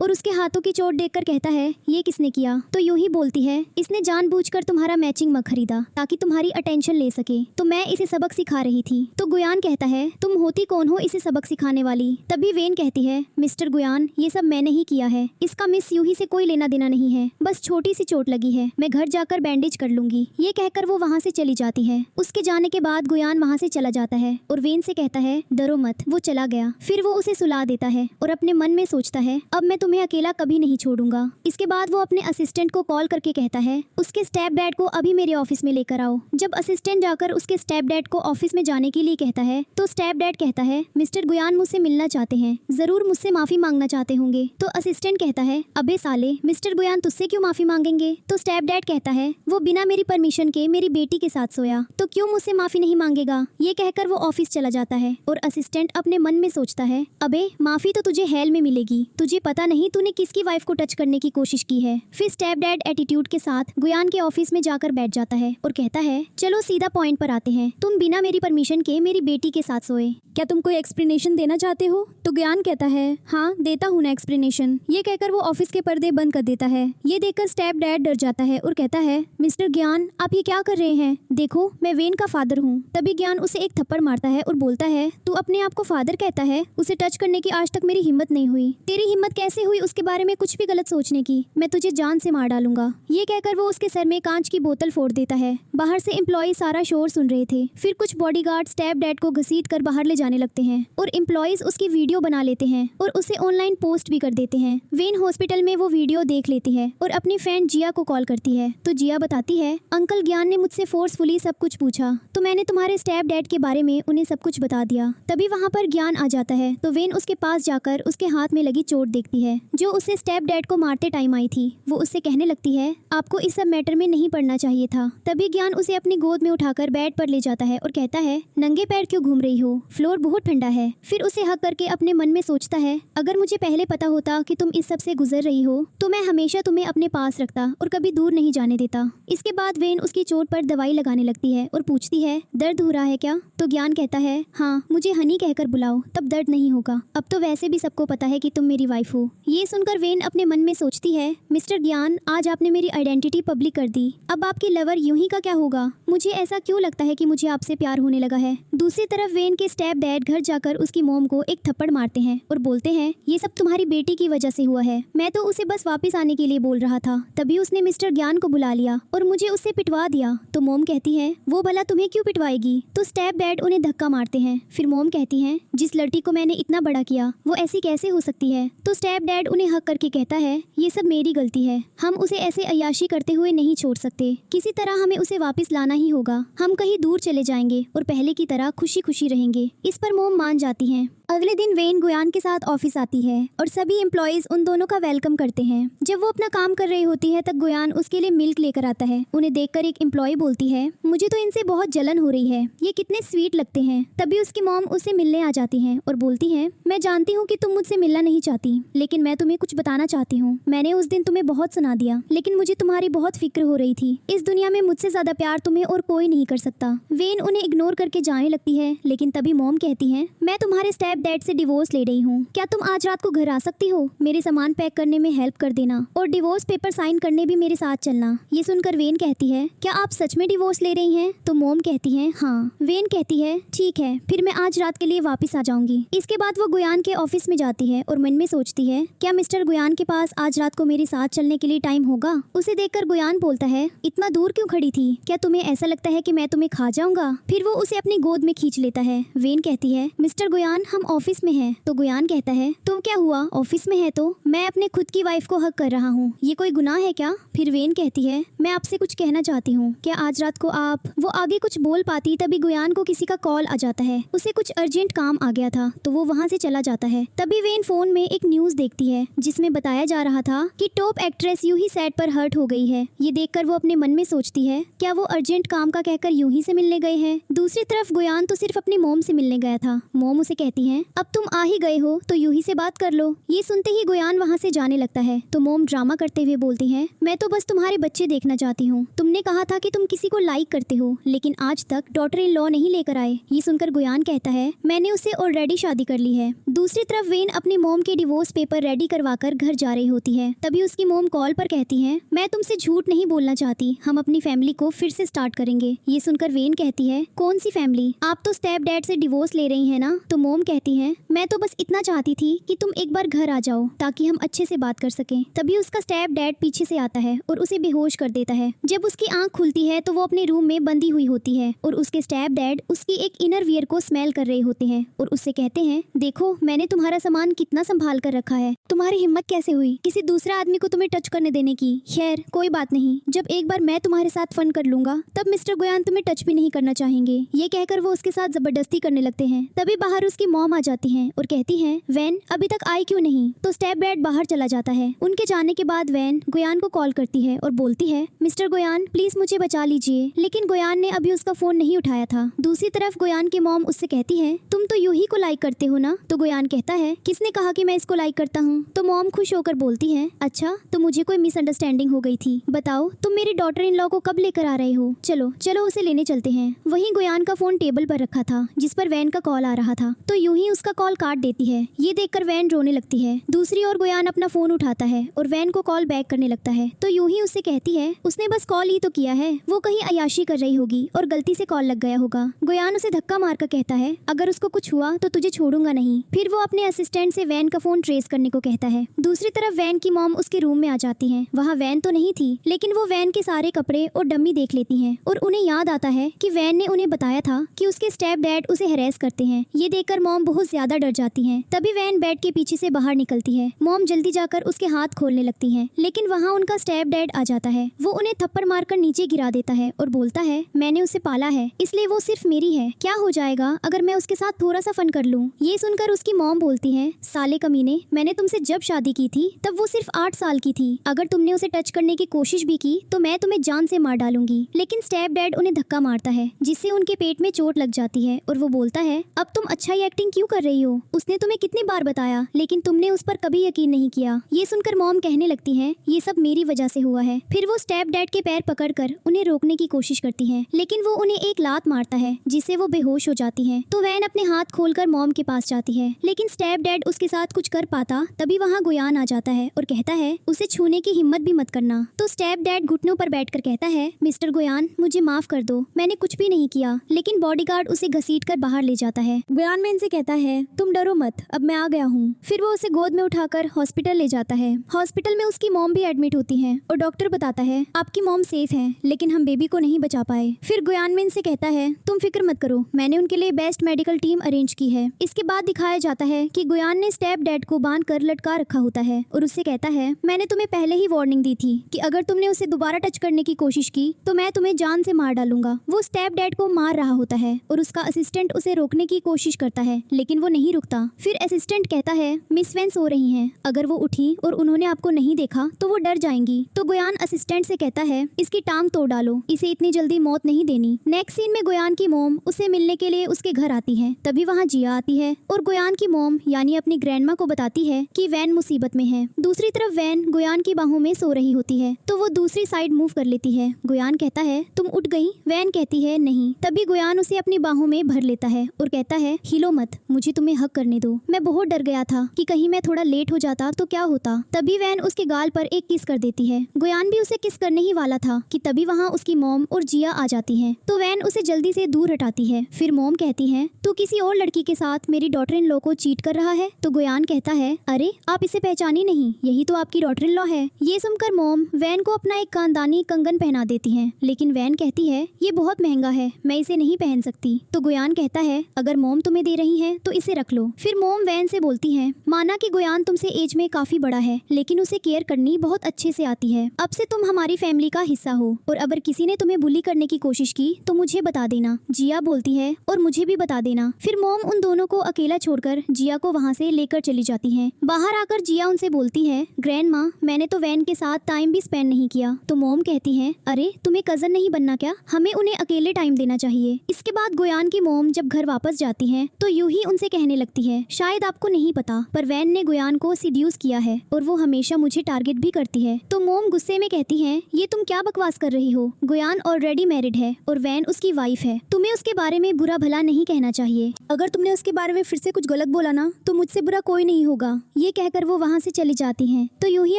S1: और उसके हाथों की चोट देखकर कहता है, ये किसने किया। तो यूं ही बोलती है, इसने जानबूझकर तुम्हारा मैचिंग मग खरीदा ताकि तुम्हारी अटेंशन ले सके, तो मैं इसे सबक सिखा रही थी। तो गुयान कहता है, तुम होती कौन हो इसे सबक सिखाने वाली। तभी वेन कहती है, मिस्टर गुयान, ये सब मैंने ही किया है, इसका मिस यूही से कोई लेना देना नहीं है, बस छोटी सी चोट लगी है, मैं घर जाकर बैंडेज कर लूंगी। ये कहकर वो वहाँ से चली जाती है। उसके जाने के बाद गुयान वहाँ से चला जाता है और वेन से कहता है, डरो मत। वो चला गया। फिर वो उसे सुला देता है और अपने मन में सोचता है, अब मैं तुम्हें अकेला कभी नहीं छोड़ूंगा। इसके बाद वो अपने असिस्टेंट को कॉल करके कहता है, उसके स्टेप डैड को अभी मेरे ऑफिस में लेकर आओ। जब असिस्टेंट जाकर उसके स्टेप डैड को ऑफिस में जाने के लिए कहता है तो स्टेप डैड कहता है, मिस्टर गुयान मुझसे मिलना चाहते हैं, जरूर मुझसे माफी मांगना चाहते होंगे। तो असिस्टेंट कहता है, अबे साले, मिस्टर गुयान तुझसे क्यों माफी मांगेंगे। तो स्टेप डैड कहता है, वो बिना मेरी परमिशन के मेरी बेटी के साथ सोया, तो क्यों मुझसे माफी नहीं मांगेगा। ये कहकर वो ऑफिस चला जाता है और असिस्टेंट अपने मन में सोचता है, अबे माफी तो तुझे हेल में मिलेगी, तुझे पता नहीं तूने किसकी वाइफ को टच करने की कोशिश की है। फिर स्टेप डैड एटीट्यूड के साथ गुयान के ऑफिस में जाकर बैठ जाता है और कहता है, चलो सीधा पॉइंट पर आते हैं, तुम बिना मेरी परमिशन के मेरी बेटी के साथ सोए, क्या तुम कोई एक्सप्लेनेशन देना चाहते हो। तो गुयान कहता है, हाँ देता हूँ ना एक्सप्लेनेशन। ये कहकर वो ऑफिस के पर्दे बंद कर देता है। ये देखकर स्टेप डैड डर जाता है और कहता है, मिस्टर ज्ञान, आप ये क्या कर रहे हैं, देखो मैं वेन का फादर हूँ। तभी ज्ञान उसे एक थप्पड़ मारता है और बोलता है, तू अपने आप को फादर कहता है, उसे टच करने की आज तक मेरी हिम्मत नहीं हुई। तेरी हिम्मत कैसे हुई उसके बारे में कुछ भी गलत सोचने की, मैं तुझे जान से मार डालूंगा। ये कहकर वो उसके सर में कांच की बोतल फोड़ देता है। बाहर से एम्प्लॉय सारा शोर सुन रहे थे। फिर कुछ बॉडीगार्ड स्टेप डैड को घसीट कर बाहर ले जाने लगते हैं और एम्प्लॉयज उसकी वीडियो बना लेते हैं और उसे ऑनलाइन पोस्ट भी कर देते हैं। वेन हॉस्पिटल में वो वीडियो देख लेती है और अपनी फ्रेंड जिया को कॉल करती है। तो जिया बताती है, अंकल ज्ञान ने मुझसे फोर्सफुली सब कुछ पूछा, तो मैंने तुम्हारे स्टेप डैड के बारे में उन्हें सब कुछ बता दिया। तभी वहाँ पर ज्ञान आ जाता है। तो वेन उसके पास जाकर उसके हाथ में लगी चोट देखती है जो उसे स्टेप डैड को मारते टाइम आई थी। वो उससे कहने लगती है, आपको इस सब मैटर में नहीं पड़ना चाहिए था। तभी ज्ञान उसे अपनी गोद में उठाकर बेड पर ले जाता है और कहता है, नंगे पैर क्यों घूम रही हो, फ्लोर बहुत ठंडा है। फिर उसे हक करके अपने मन में सोचता है, अगर मुझे पहले पता होता कि तुम इस सब से गुजर रही हो तो मैं हमेशा तुम्हें अपने पास रखता और कभी दूर नहीं जाने देता। इसके बाद वेन उसकी चोट पर दवाई लगाने लगती है और पूछती है, दर्द हो रहा है क्या। तो ज्ञान कहता है, हाँ मुझे हनी कहकर बुलाओ, तब दर्द नहीं होगा, अब तो वैसे भी सबको पता है कि तुम मेरी वाइफ हो। ये सुनकर वेन अपने मन में सोचती है, मिस्टर ज्ञान, आज आपने मेरी आइडेंटिटी पब्लिक कर दी, अब आपके लवर यूं ही का क्या होगा। मुझे ऐसा क्यों लगता है कि मुझे आपसे प्यार होने लगा है। दूसरी तरफ वेन के स्टेप डैड घर जाकर उसकी मोम को एक थप्पड़ मारते हैं और बोलते हैं, ये सब तुम्हारी बेटी की वजह से हुआ है, मैं तो उसे बस वापस आने के लिए बोल रहा था, तभी उसने मिस्टर ज्ञान को बुला लिया और मुझे उससे पिटवा दिया। तो मोम कहती है, वो भला तुम्हें क्यों पिटवाएगी। तो स्टेप डैड उन्हें धक्का मारते हैं। फिर मोम कहती है, जिस लड़की को मैंने इतना बड़ा किया वो ऐसी कैसे हो सकती है। तो स्टेप डैड उन्हें हक करके कहता है, ये सब मेरी गलती है, हम उसे ऐसे अय्याशी करते हुए नहीं छोड़ सकते, किसी तरह हमें उसे वापस लाना ही होगा, हम कहीं दूर चले जाएंगे और पहले की तरह खुशी खुशी रहेंगे। इस पर मोम मान जाती हैं। अगले दिन वेन गुयान के साथ ऑफिस आती है और सभी एम्प्लॉयज उन दोनों का वेलकम करते हैं। जब वो अपना काम कर रही होती है तब गुयान उसके लिए मिल्क लेकर आता है। उन्हें देखकर एक एम्प्लॉय बोलती है, मुझे तो इनसे बहुत जलन हो रही है, ये कितने स्वीट लगते हैं। तभी उसकी मॉम उसे मिलने आ जाती है और बोलती है, मैं जानती हूँ कि तुम मुझसे मिलना नहीं चाहती, लेकिन मैं तुम्हें कुछ बताना चाहती हूँ। मैंने उस दिन तुम्हें बहुत सुना दिया, लेकिन मुझे तुम्हारी बहुत फिक्र हो रही थी। इस दुनिया में मुझसे ज्यादा प्यार तुम्हें और कोई नहीं कर सकता। वेन उन्हें इग्नोर करके जाने लगती है, लेकिन तभी मॉम कहती है, मैं तुम्हारे स्टेप डैड से डिवोर्स ले रही हूँ, क्या तुम आज रात को घर आ सकती हो, मेरे सामान पैक करने में हेल्प कर देना और डिवोर्स पेपर साइन करने भी मेरे साथ चलना। ये सुनकर वेन कहती है, क्या आप सच में डिवोर्स ले रही हैं? तो मॉम कहती है, हाँ। वेन कहती है, ठीक है, फिर मैं आज रात के लिए वापस आ जाऊंगी। इसके बाद वो गुयान के ऑफिस में जाती है और मन में सोचती है, क्या मिस्टर गुयान के पास आज रात को मेरे साथ चलने के लिए टाइम होगा। उसे देखकर गुयान बोलता है, इतना दूर क्यों खड़ी थी, क्या तुम्हें ऐसा लगता है कि मैं तुम्हें खा जाऊंगा। फिर वो उसे अपनी गोद में खींच लेता है। वेन कहती है, मिस्टर गुयान, हम ऑफिस में है। तो गुयान कहता है तो क्या हुआ, ऑफिस में है तो मैं अपने खुद की वाइफ को हक कर रहा हूँ, ये कोई गुनाह है क्या? फिर वेन कहती है मैं आपसे कुछ कहना चाहती हूँ, क्या आज रात को आप। वो आगे कुछ बोल पाती तभी गुयान को किसी का कॉल आ जाता है। उसे कुछ अर्जेंट काम आ गया था तो वो वहाँ से चला जाता है। तभी वेन फोन में एक न्यूज देखती है जिसमें बताया जा रहा था कि टॉप एक्ट्रेस यूं ही सेट पर हर्ट हो गई है। ये देखकर वो अपने मन में सोचती है क्या वो अर्जेंट काम का कहकर यूं ही से मिलने गए हैं। दूसरी तरफ गुयान तो सिर्फ अपनी मोम से मिलने गया था। मोम उसे कहती है अब तुम आ ही गए हो तो यूं ही से बात कर लो। ये सुनते ही गुयान वहाँ से जाने लगता है तो मोम ड्रामा करते हुए बोलती है मैं तो बस तुम्हारे बच्चे देखना चाहती हूँ। तुमने कहा था कि तुम किसी को लाइक करते हो लेकिन आज तक डॉटर इन लॉ नहीं लेकर आए। ये सुनकर गुयान कहता है मैंने उससे ऑलरेडी शादी कर ली है। दूसरी तरफ वेन अपनी मोम के डिवोर्स पेपर रेडी करवाकर घर जा रही होती है। तभी उसकी मोम कॉल पर कहती है मैं तुमसे झूठ नहीं बोलना चाहती, हम अपनी फैमिली को फिर से स्टार्ट करेंगे। ये सुनकर वेन कहती है कौन सी फैमिली, आप तो स्टेप डैड से डिवोर्स ले रही है ना। तो मोम कहती है मैं तो बस इतना चाहती थी कि तुम एक बार घर आ जाओ ताकि हम अच्छे से बात कर सकें। तभी उसका स्टेप डैड पीछे से आता है और उसे बेहोश कर देता है। जब उसकी आंख खुलती है तो वो अपने रूम में बंधी हुई होती है और उसके स्टेप डैड उसकी एक इनर वियर को स्मेल कर रहे होते हैं और उससे कहते हैं देखो मैंने तुम्हारा सामान कितना संभाल कर रखा है, तुम्हारी हिम्मत कैसे हुई किसी दूसरे आदमी को तुम्हें टच करने देने की। खैर कोई बात नहीं, जब एक बार मैं तुम्हारे साथ फन कर लूंगा तब मिस्टर गुयान तुम्हें टच भी नहीं करना चाहेंगे। ये कहकर वो उसके साथ जबरदस्ती करने लगते हैं। तभी बाहर उसकी मॉम आ जाती है और कहती है वैन अभी तक आई क्यों नहीं। तो स्टेप डैड बाहर चला जाता है। उनके जाने के बाद वैन गुयान को कॉल करती है और बोलती है मिस्टर गुयान प्लीज मुझे बचा लीजिए, लेकिन गुयान ने अभी उसका फोन नहीं उठाया था। दूसरी तरफ गुयान की मॉम उससे कहती है तुम तो यूही को लाइक करते हो ना। तो गुयान कहता है किसने कहा कि मैं इसको लाइक करता हूँ। तो मॉम खुश होकर बोलती है अच्छा तो मुझे कोई मिसअंडरस्टैंडिंग हो गई थी, बताओ तुम मेरी डॉटर इन लॉ को कब लेकर आ रहे हो, चलो चलो उसे लेने चलते हैं। वहीं गुयान का फोन टेबल पर रखा था जिस पर वैन का कॉल आ रहा था तो यूं ही उसका कॉल काट देती है। ये देखकर वैन रोने लगती है। दूसरी ओर गुयान अपना फोन उठाता है और वैन को कॉल बैक करने लगता है। तो यूं ही उससे कहती है उसने बस कॉल ही तो किया है, वो कहीं अयाशी कर रही होगी और गलती से कॉल लग गया होगा। गुयान उसे धक्का मारकर कहता है अगर उसको कुछ हुआ तो तुझे छोड़ूंगा नहीं। फिर वो अपने असिस्टेंट से वैन का फोन ट्रेस करने को कहता है। दूसरी तरफ वैन की मॉम उसके रूम में आ जाती है। वहाँ वैन तो नहीं थी लेकिन वो वैन के सारे कपड़े और डम्मी देख लेती हैं और उन्हें याद आता है कि वैन ने उन्हें बताया था कि उसके स्टेप डैड उसे हैरेस करते हैं। ये देखकर मॉम बहुत ज्यादा डर जाती हैं। तभी वैन बेड के पीछे से बाहर निकलती है। मॉम जल्दी जाकर उसके हाथ खोलने लगती हैं लेकिन वहाँ उनका स्टेप डैड आ जाता है। वो उन्हें थप्पड़ मारकर नीचे गिरा देता है और बोलता है मैंने उसे पाला है इसलिए वो सिर्फ मेरी है, क्या हो जाएगा अगर मैं उसके साथ थोड़ा सा फन कर लूं। ये सुनकर उसकी मॉम बोलती है साले कमीने, मैंने तुमसे जब शादी की थी तब वो सिर्फ 8 साल की थी, अगर तुमने उसे टच करने की कोशिश भी की तो मैं तुम्हें जान से मार डालूंगी। लेकिन स्टेप डैड उन्हें धक्का मारता है जिससे उनके पेट में चोट लग जाती है और वो बोलता है अब तुम अच्छा ही एक्टिंग क्यों कर रही हो, उसने तुम्हें कितनी बार बताया लेकिन तुमने उस पर कभी यकीन नहीं किया। ये सुनकर मॉम कहने लगती है ये सब मेरी वजह से हुआ है। फिर वो स्टेप डैड के पैर पकड़कर उन्हें रोकने की कोशिश करती है लेकिन वो उन्हें एक लात मारता है जिससे वो बेहोश हो जाती है। तो वैन अपने हाथ खोलकर मॉम के पास जाती है लेकिन स्टेप डैड उसके साथ कुछ कर पाता तभी वहाँ गुयान आ जाता है और कहता है उसे छूने की हिम्मत भी मत करना। तो स्टेप डैड घुटनों पर बैठकर कहता है मिस्टर गुयान मुझे माफ कर दो, मैंने कुछ भी नहीं किया। लेकिन बॉडीगार्ड उसे घसीटकर बाहर ले जाता है। गुयान में इनसे कहता है तुम डरो मत, अब मैं आ गया हूँ। फिर वो उसे गोद में उठाकर हॉस्पिटल ले जाता है। हॉस्पिटल में उसकी मॉम भी एडमिट होती है और डॉक्टर बताता है आपकी मॉम सेफ है लेकिन हम बेबी को नहीं बचा पाए। फिर गुयान में इनसे कहता है तुम फिक्र मत करो, मैंने उनके लिए बेस्ट मेडिकल टीम अरेंज की है। इसके बाद दिखाया जाता है कि गुयान ने स्टेप डैड को बांध कर लटका रखा होता है और उससे कहता है मैंने तुम्हें पहले ही वार्निंग दी थी कि अगर तुमने उसे दोबारा टच करने की कोशिश की तो मैं तुम्हें जान से मार डालूंगा। वो स्टेप डैड को मार रहा होता है और उसका असिस्टेंट उसे रोकने की कोशिश करता है लेकिन वो नहीं रुकता। फिर असिस्टेंट कहता है मिस वैन सो रही हैं, अगर वो उठी और उन्होंने आपको नहीं देखा तो वो डर जाएंगी। तो गुयान असिस्टेंट से कहता है इसकी टांग तोड़ डालो, इसे इतनी जल्दी मौत नहीं देनी। नेक्स्ट सीन में गुयान की मोम उसे मिलने के लिए उसके घर आती है। तभी वहाँ जिया आती है और गुयान की मोम यानी अपनी ग्रैंडमा को बताती है कि वैन मुसीबत में है। दूसरी तरफ वैन गुयान की बाहों में सो रही होती है तो वो दूसरी साइड मूव कर लेती है। गुयान कहता है तुम उठ गई। वैन कहती है नहीं। तभी गुयान उसे अपनी बाहों में भर लेता है और कहता है हिलो मत, मुझे तुम्हें हक करने दो। मैं बहुत डर गया था कि कहीं मैं थोड़ा लेट हो जाता तो क्या होता। तभी वैन उसके गाल पर एक किस कर देती है। गुयान भी उसे किस करने ही वाला था कि तभी वहाँ उसकी मोम और जिया आ जाती है। तो वैन उसे जल्दी से दूर हटाती है। फिर मोम कहती है तू किसी और लड़की के साथ मेरी डॉटर इन लॉ को चीट कर रहा है। तो गुयान कहता है अरे आप इसे पहचानी नहीं, यही तो आपकी डॉटर इन लॉ है। ये सुनकर मोम वैन को अपना एक खानदानी कंगन पहना देती है लेकिन वैन कहती है ये बहुत महंगा है, मैं इसे नहीं पहन सकती। तो गुयान कहता है अगर मोम तुम्हें दे रही है है तो इसे रख लो। फिर मोम वैन से बोलती है, माना कि गुयान तुमसे एज में काफी बड़ा है, लेकिन उसे केयर करनी बहुत अच्छे से आती है। अब से तुम हमारी फैमिली का हिस्सा हो, और अगर किसी ने तुम्हें बुली करने की कोशिश की तो मुझे बता देना। जिया बोलती है, और मुझे भी बता देना। फिर मोम उन दोनों को अकेला छोड़कर जिया को वहाँ से लेकर चली जाती है। बाहर आकर जिया उनसे बोलती है, ग्रैंड माँ, मैंने तो वैन के साथ टाइम भी स्पेंड नहीं किया। तो मोम कहती है, अरे तुम्हें कजन नहीं बनना क्या? हमें उन्हें अकेले टाइम देना चाहिए। इसके बाद गुयान की मोम जब घर वापस जाती है तो यूं ही उनसे कहने लगती है, शायद आपको नहीं पता, पर वैन ने गुयान को सिड्यूस किया है और वो हमेशा मुझे टारगेट भी करती है। तो मोम गुस्से में कहती है, ये तुम क्या बकवास कर रही हो? गुयान ऑलरेडी मैरिड है और वैन उसकी वाइफ है। तुम्हें उसके बारे में बुरा भला नहीं कहना चाहिए। अगर तुमने उसके बारे में फिर से कुछ गलत बोला ना तो मुझसे बुरा कोई नहीं होगा। ये कहकर वो वहाँ से चली जाती है। तो यूं ही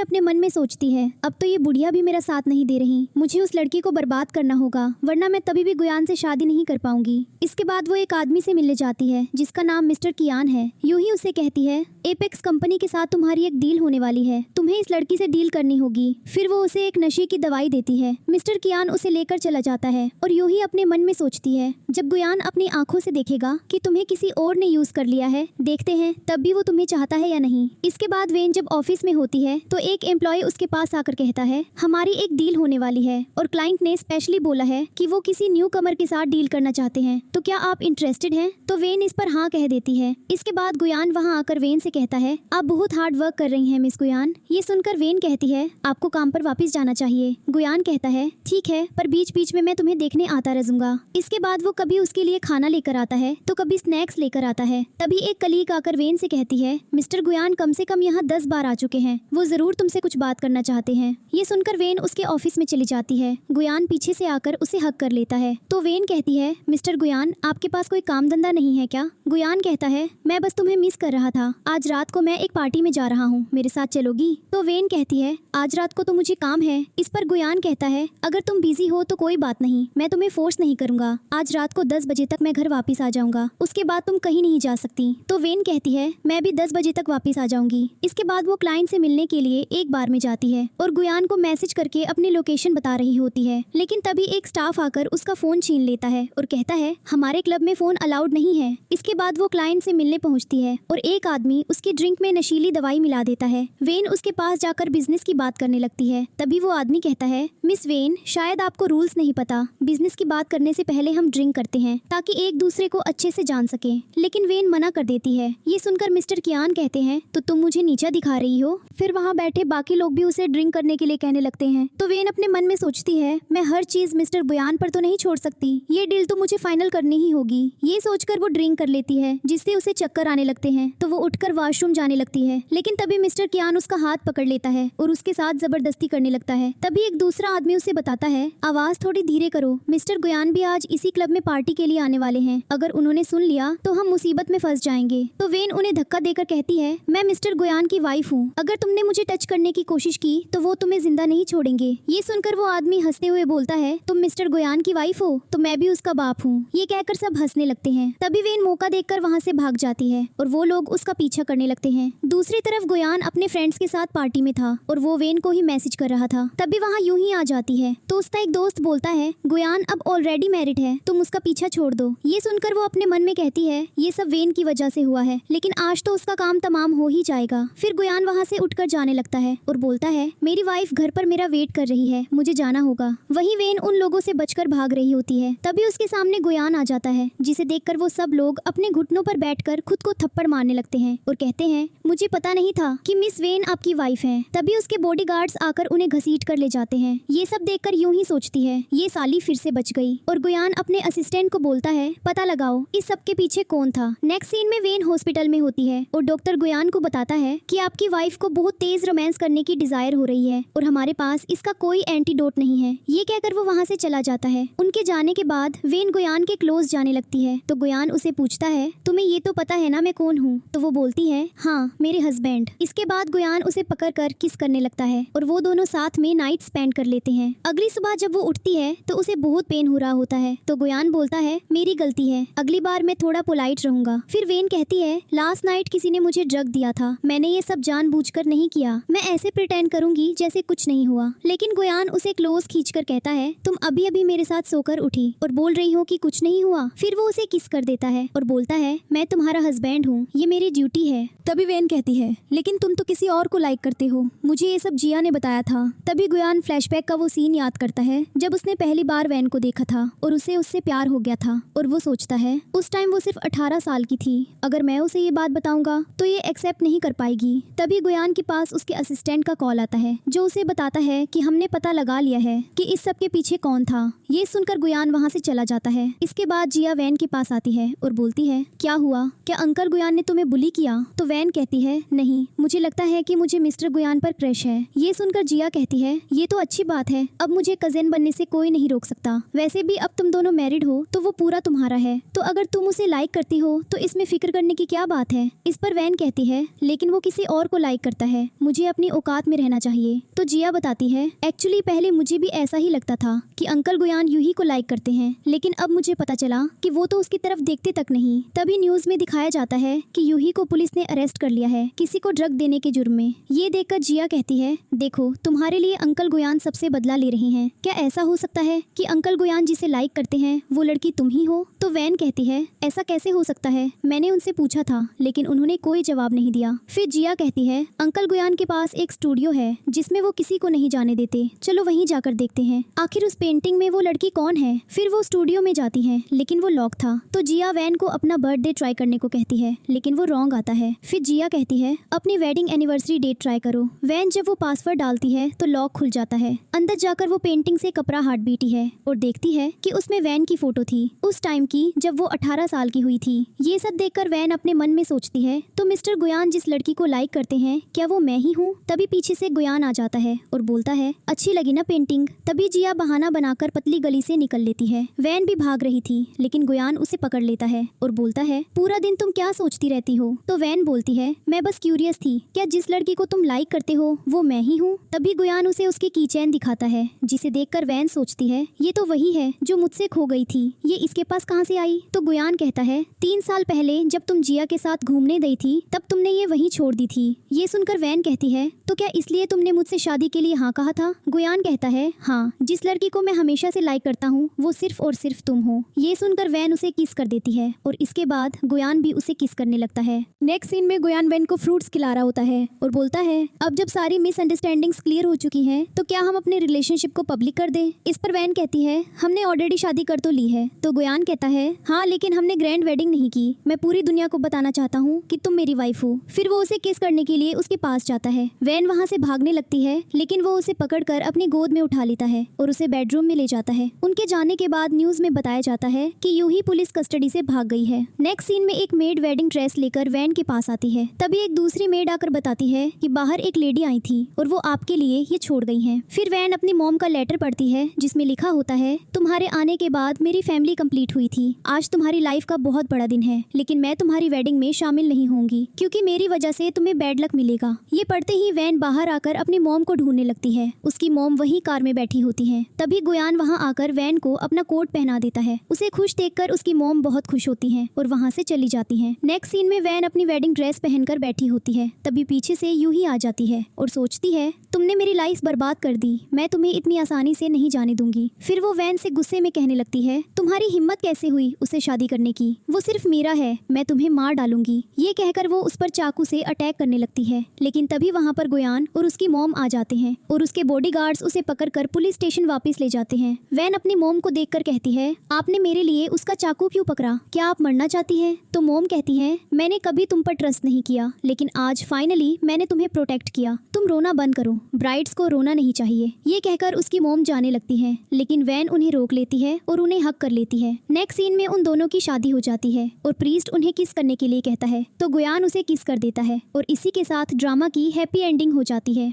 S1: अपने मन में सोचती है, अब तो ये बुढ़िया भी मेरा साथ नहीं दे रही, मुझे उस लड़की को बर्बाद करना होगा, वरना मैं तभी भी गुयान से शादी नहीं कर पाऊंगी। इसके बाद वो एक आदमी से मिलने जाती है जिसका नाम मिस्टर कियान है। यूं ही उसे कहती है, एपेक्स कंपनी के साथ तुम्हारी एक डील होने वाली है, तुम्हें इस लड़की से डील करनी होगी। फिर वो उसे एक नशे की दवाई देती है। मिस्टर कियान उसे लेकर चला जाता है और यूं ही अपने मन में सोचती है, जब गुयान अपनी आंखों से देखेगा कि तुम्हें किसी और ने यूज कर लिया है, देखते हैं तब भी वो तुम्हें चाहता है या नहीं। इसके बाद वेन जब ऑफिस में होती है तो एक एम्प्लॉय उसके पास आकर कहता है, हमारी एक डील होने वाली है और क्लाइंट ने स्पेशली बोला है कि वो किसी न्यू कमर के साथ डील करना चाहते हैं, तो क्या आप इंटरेस्टेड हैं? तो वेन इस पर हाँ कह देती है। इसके बाद गुयान वहाँ आकर वेन से कहता है, आप बहुत हार्ड वर्क कर रही हैं मिस गुयान। ये सुनकर वेन कहती है, आपको काम पर वापस जाना चाहिए। गुयान कहता है, ठीक है, पर बीच बीच में मैं तुम्हें देखने आता रहूंगा। इसके बाद वो कभी उसके लिए खाना लेकर आता है तो कभी स्नैक्स लेकर आता है। तभी एक कलीग आकर वेन से कहती है, मिस्टर गुयान कम से कम यहाँ 10 बार आ चुके हैं, वो जरूर तुमसे कुछ बात करना चाहते हैं। ये सुनकर वेन उसके ऑफिस में चली जाती है। गुयान पीछे से आकर उसे हक कर लेता है। तो वेन कहती है, मिस्टर गुयान, आपके पास कोई काम धंधा नहीं है क्या? गुयान कहता है, मैं बस तुम्हें मिस कर रहा था, आज रात को मैं एक पार्टी में जा रहा हूँ, मेरे साथ चलोगी? तो वेन कहती है, आज रात को तो मुझे काम है। इस पर गुयान कहता है, अगर तुम बिजी हो तो कोई बात नहीं, मैं तुम्हें फोर्स नहीं करूंगा, आज रात को 10 बजे तक मैं घर वापस आ जाऊंगा, उसके बाद तुम कहीं नहीं जा सकती। तो वेन कहती है, मैं भी 10 बजे तक वापस आ जाऊंगी। इसके बाद वो क्लाइंट से मिलने के लिए एक बार में जाती है और गुयान को मैसेज करके अपनी लोकेशन बता रही होती है, लेकिन तभी एक स्टाफ आकर उसका फोन छीन लेता है और कहता है, हमारे क्लब में फोन अलाउड नहीं है। इसके बाद वो क्लाइंट से मिलने पहुंचती है और एक आदमी उसकी ड्रिंक में नशीली दवाई मिला देता है। वेन उसके पास जाकर बिजनेस की बात करने लगती है। तभी वो आदमी कहता है, मिस वेन, शायद आपको रूल्स नहीं पता, बिजनेस की बात करने से पहले हम ड्रिंक करते हैं ताकि एक दूसरे को अच्छे से जान सके। लेकिन वेन मना कर देती है। ये सुनकर मिस्टर कियान कहते हैं, तो तुम मुझे नीचा दिखा रही हो? फिर वहाँ बैठे बाकी लोग भी उसे ड्रिंक करने के लिए कहने लगते हैं। तो वेन अपने मन में सोचती है, मैं हर चीज मिस्टर गुयान पर तो नहीं छोड़ सकती, ये डील तो मुझे फाइनल करनी ही होगी। ये सोचकर वो ड्रिंक कर लेती है जिससे उसे चक्कर आने लगते हैं। तो वो उठकर वॉशरूम जाने लगती है, लेकिन तभी मिस्टर कियान उसका हाथ पकड़ लेता है और उसके साथ जबरदस्ती करने लगता है। तभी एक दूसरा आदमी उसे बताता है, आवाज थोड़ी धीरे करो, मिस्टर गुयान भी आज इसी क्लब में पार्टी के लिए आने वाले हैं, अगर उन्होंने सुन लिया तो हम मुसीबत में फंस जाएंगे। तो वेन उन्हें धक्का देकर कहती है, मैं मिस्टर गुयान की वाइफ हूँ, अगर तुमने मुझे टच करने की कोशिश की तो वो तुम्हें जिंदा नहीं छोड़ेंगे। ये सुनकर वो आदमी हंसते हुए बोलता है, तुम मिस्टर गुयान की वाइफ हो तो मैं भी उसका बाप हूँ। ये कहकर सब हंसने लगते हैं। तभी वेन मौका देखकर वहाँ से भाग जाती है और वो लोग उसका पीछा करने लगते हैं। दूसरी तरफ गुयान अपने फ्रेंड्स के साथ पार्टी में था और वो वेन को ही मैसेज कर रहा था। तभी वहाँ यूं ही आ जाती है तो उसका एक दोस्त बोलता है, गुयान अब ऑलरेडी मैरिड है, तुम उसका पीछा छोड़ दो। ये सुनकर वो अपने मन में कहती है, ये सब वेन की वजह से हुआ है, लेकिन आज तो उसका काम तमाम हो ही जाएगा। फिर गुयान वहाँ से उठकर जाने लगता है और बोलता है, मेरी वाइफ घर पर मेरा वेट कर रही है, मुझे जाना होगा। वहीं वेन उन लोगों से बचकर भाग रही होती है। तभी उसके सामने गुयान आ जाता है, जिसे देखकर वो सब लोग अपने घुटनों पर बैठकर खुद को थप्पड़ मारने लगते हैं और कहते हैं, मुझे पता नहीं था कि मिस वेन आपकी वाइफ है। तभी उसके बॉडीगार्ड्स आकर उन्हें घसीट कर ले जाते हैं। ये सब देखकर यूं ही सोचती है, ये साली फिर से बच गई। और गुयान अपने असिस्टेंट को बोलता है, पता लगाओ इस सब के पीछे कौन था। नेक्स्ट सीन में वेन हॉस्पिटल में होती है और डॉक्टर गुयान को बताता है कि आपकी वाइफ को बहुत तेज रोमांस करने की डिजायर हो रही है और हमारे पास इसका कोई एंटीडोट नहीं है। ये कहकर वो वहाँ से चला जाता है। उनके जाने के बाद वेन गुयान के क्लोज जाने लगती है तो गुयान उसे पूछता है, तुम्हें ये तो पता है ना मैं कौन हूँ? तो वो बोलती है, हाँ, मेरे हस्बैंड। इसके बाद गुयान उसे पकड़कर किस करने लगता है और वो दोनों साथ में नाइट स्पेंड कर लेते हैं। अगली सुबह जब वो उठती है तो उसे बहुत पेन हो रहा होता है तो गुयान बोलता है, मेरी गलती है, अगली बार मैं थोड़ा पोलाइट रहूंगा। फिर वेन कहती है, लास्ट नाइट किसी ने मुझे ड्रग दिया था, मैंने ये सब जानबूझकर नहीं किया, मैं ऐसे प्रिटेंड करूंगी जैसे कुछ नहीं हुआ। लेकिन गुयान उसे क्लोज खींचकर कहता है, तुम अभी अभी मेरे साथ सोकर उठी और बोल रही हो कि कुछ नहीं हुआ। फिर वो उसे किस कर देता है और बोलता है, है, मैं तुम्हारा हस्बैंड हूँ, ये मेरी ड्यूटी है। तभी वैन कहती है, लेकिन तुम तो किसी और को लाइक करते हो, मुझे ये सब जिया ने बताया था। तभी गुयान फ्लैशबैक का वो सीन याद करता है जब उसने पहली बार वैन को देखा था और उसे उससे प्यार हो गया था। और वो सोचता है उस टाइम वो सिर्फ 18 साल की थी, अगर मैं उसे ये बात बताऊंगा तो ये एक्सेप्ट नहीं कर पाएगी। तभी गुयान के पास उसके असिस्टेंट का कॉल आता है जो उसे बताता है कि हमने पता लगा लिया है कि इस सब के पीछे कौन था। ये सुनकर गुयान वहाँ से चला जाता है। इसके बाद जिया वैन के पास आती है और बोलती है, क्या हुआ, क्या अंकल गुयान ने तुम्हें बुली किया? तो वैन कहती है, नहीं, मुझे लगता है कि मुझे मिस्टर गुयान पर क्रश है। ये सुनकर जिया कहती है, ये तो अच्छी बात है, अब मुझे कजिन बनने से कोई नहीं रोक सकता। वैसे भी अब तुम दोनों मैरिड हो तो वो पूरा तुम्हारा है, तो अगर तुम उसे लाइक करती हो तो इसमें फिक्र करने की क्या बात है। इस पर वैन कहती है, लेकिन वो किसी और को लाइक करता है, मुझे अपनी औकात में रहना चाहिए। तो जिया बताती है, एक्चुअली पहले मुझे भी ऐसा ही लगता था कि अंकल गुयान यूही को लाइक करते हैं, लेकिन अब मुझे पता चला कि वो तो उसकी तरफ देखते तक नहीं। तभी न्यूज में दिखाया जाता है कि यूही को पुलिस ने अरेस्ट कर लिया है किसी को ड्रग देने के जुर्म में। ये देखकर जिया कहती है, देखो तुम्हारे लिए अंकल गुयान सबसे बदला ले रहे हैं, क्या ऐसा हो सकता है कि अंकल गुयान जिसे लाइक करते हैं वो लड़की तुम ही हो? तो वैन कहती है, ऐसा कैसे हो सकता है, मैंने उनसे पूछा था लेकिन उन्होंने कोई जवाब नहीं दिया। फिर जिया कहती है, अंकल गुयान के पास एक स्टूडियो है जिसमें वो किसी को नहीं जाने देते, चलो वहीं जाकर देखते हैं आखिर उस पेंटिंग में वो लड़की कौन है। फिर वो स्टूडियो में जाती है लेकिन वो लॉक था। तो जिया वैन को अपना बर्थडे ट्राई करने को कहती है लेकिन वो रॉन्ग आता है। फिर जिया कहती है, अपनी वेडिंग एनिवर्सरी डेट ट्राई करो। वैन जब वो पासवर्ड डालती है तो लॉक खुल जाता है। अंदर जाकर वो पेंटिंग से कपड़ा हार्ट बीटी है और देखती है कि उसमें वैन की फोटो थी उस टाइम की जब वो 18 साल की हुई थी। ये सब देखकर वैन अपने मन में सोचती है, तो मिस्टर गुयान जिस लड़की को लाइक करते हैं क्या वो मैं ही हूँ? तभी पीछे से गुयान आ जाता है और बोलता है, अच्छी लगी ना पेंटिंग? तभी जिया बहाना बनाकर पतली गली से निकल लेती है। वैन भी भाग रही थी लेकिन गुयान उसे पकड़ लेता है और बोलता है, पूरा दिन तुम क्या सोचती रहती हो? तो वैन बोलती है, मैं बस क्यूरियस थी, क्या जिस लड़की को तुम लाइक करते हो वो मैं ही हूँ? तभी गुयान उसे उसकी कीचैन दिखाता है जिसे देखकर वैन सोचती है, ये तो वही है जो मुझसे खो गई थी, ये इसके पास कहाँ से आई? तो गुयान कहता है, 3 साल पहले जब तुम जिया के साथ घूमने गई थी तब तुमने ये वहीं छोड़ दी थी। ये सुनकर वैन कहती है, तो क्या इसलिए तुमने मुझसे शादी के लिए हाँ कहा था? गुयान कहता है, हाँ, जिस लड़की को मैं हमेशा से लाइक करता हूँ वो सिर्फ और सिर्फ तुम हो। ये सुनकर वैन उसे किस कर देती है और इसके बाद गुयान भी उसे किस करने लगता है। नेक्स्ट सीन में गुयान वैन को फ्रूट्स खिला रहा होता है और बोलता है, अब जब सारी मिसअंडरस्टैंडिंग्स क्लियर हो चुकी हैं तो क्या हम अपने रिलेशनशिप को पब्लिक कर दें? इस पर वैन कहती है, हमने ऑलरेडी शादी कर तो ली है। तो गुयान कहता है, हाँ, लेकिन हमने ग्रैंड वेडिंग नहीं की, मैं पूरी दुनिया को बताना चाहता हूँ कि तुम मेरी वाइफ हो। फिर वो उसे किस करने के लिए उसके पास जाता है। वैन वहाँ से भागने लगती है लेकिन वो उसे पकड़कर अपनी गोद में उठा लेता है और उसे बेडरूम में ले जाता है। उनके जाने के बाद न्यूज में बताया जाता है कि यूही पुलिस कस्टडी से भाग गई है। नेक्स्ट सीन में एक मेड वेडिंग ड्रेस लेकर वैन के पास आती है। तभी एक दूसरी मेड आकर बताती है कि बाहर एक लेडी आई थी और वो आपके लिए ये छोड़ गई हैं। फिर वैन अपनी मॉम का लेटर पढ़ती है जिसमें लिखा होता है, तुम्हारे आने के बाद मेरी फैमिली कंप्लीट हुई थी। आज तुम्हारी लाइफ का बहुत बड़ा दिन है, लेकिन मैं तुम्हारी वेडिंग में शामिल नहीं होंगी क्योंकि मेरी वजह से तुम्हें बैड लक मिलेगा। ये पढ़ते ही वैन बाहर आकर अपनी मॉम को ढूंढने लगती है। उसकी मॉम वही कार में बैठी होती है। तभी गुयान वहाँ आकर वैन को अपना कोट पहना देता है। उसे खुश देखकर उसकी मॉम बहुत खुश होती है और वहाँ से चली जाती है। नेक्स्ट सीन में वैन अपनी वेडिंग ड्रेस पहनकर बैठी होती है। तभी पीछे से यूही आ जाती है और सोचती है, तुमने मेरी लाइफ बर्बाद कर दी, मैं तुम्हें इतनी आसानी से नहीं जाने दूंगी। फिर वो वैन से गुस्से में कहने लगती है, तुम्हारी हिम्मत कैसे हुई उसे शादी करने की? वो सिर्फ मेरा है, मैं तुम्हें मार डालूंगी। ये कहकर वो उस पर चाकू से अटैक करने लगती है। लेकिन तभी वहाँ पर गुयान और उसकी मॉम आ जाते हैं और उसके बॉडीगार्ड्स उसे पकड़कर पुलिस स्टेशन वापस ले जाते हैं। वैन अपनी मॉम को देखकर कहती है, आपने मेरे लिए उसका चाकू क्यों पकड़ा? क्या आप मरना चाहती है? तो मॉम कहती है, मैंने कभी तुम पर ट्रस्ट नहीं किया, लेकिन आज फाइनली मैंने तुम्हें प्रोटेक्ट किया। तुम रोना बंद करो, ब्राइड्स को रोना नहीं चाहिए। ये कहकर उसकी मॉम जाने लगती है, लेकिन वैन उन्हें रोक लेती है और उन्हें हक कर लेती है। नेक्स्ट सीन में उन दोनों की शादी हो जाती है और प्रीस्ट उन्हें किस करने के लिए कहता है तो गुयान उसे किस कर देता है और इसी के साथ ड्रामा की हैप्पी एंडिंग हो जाती है।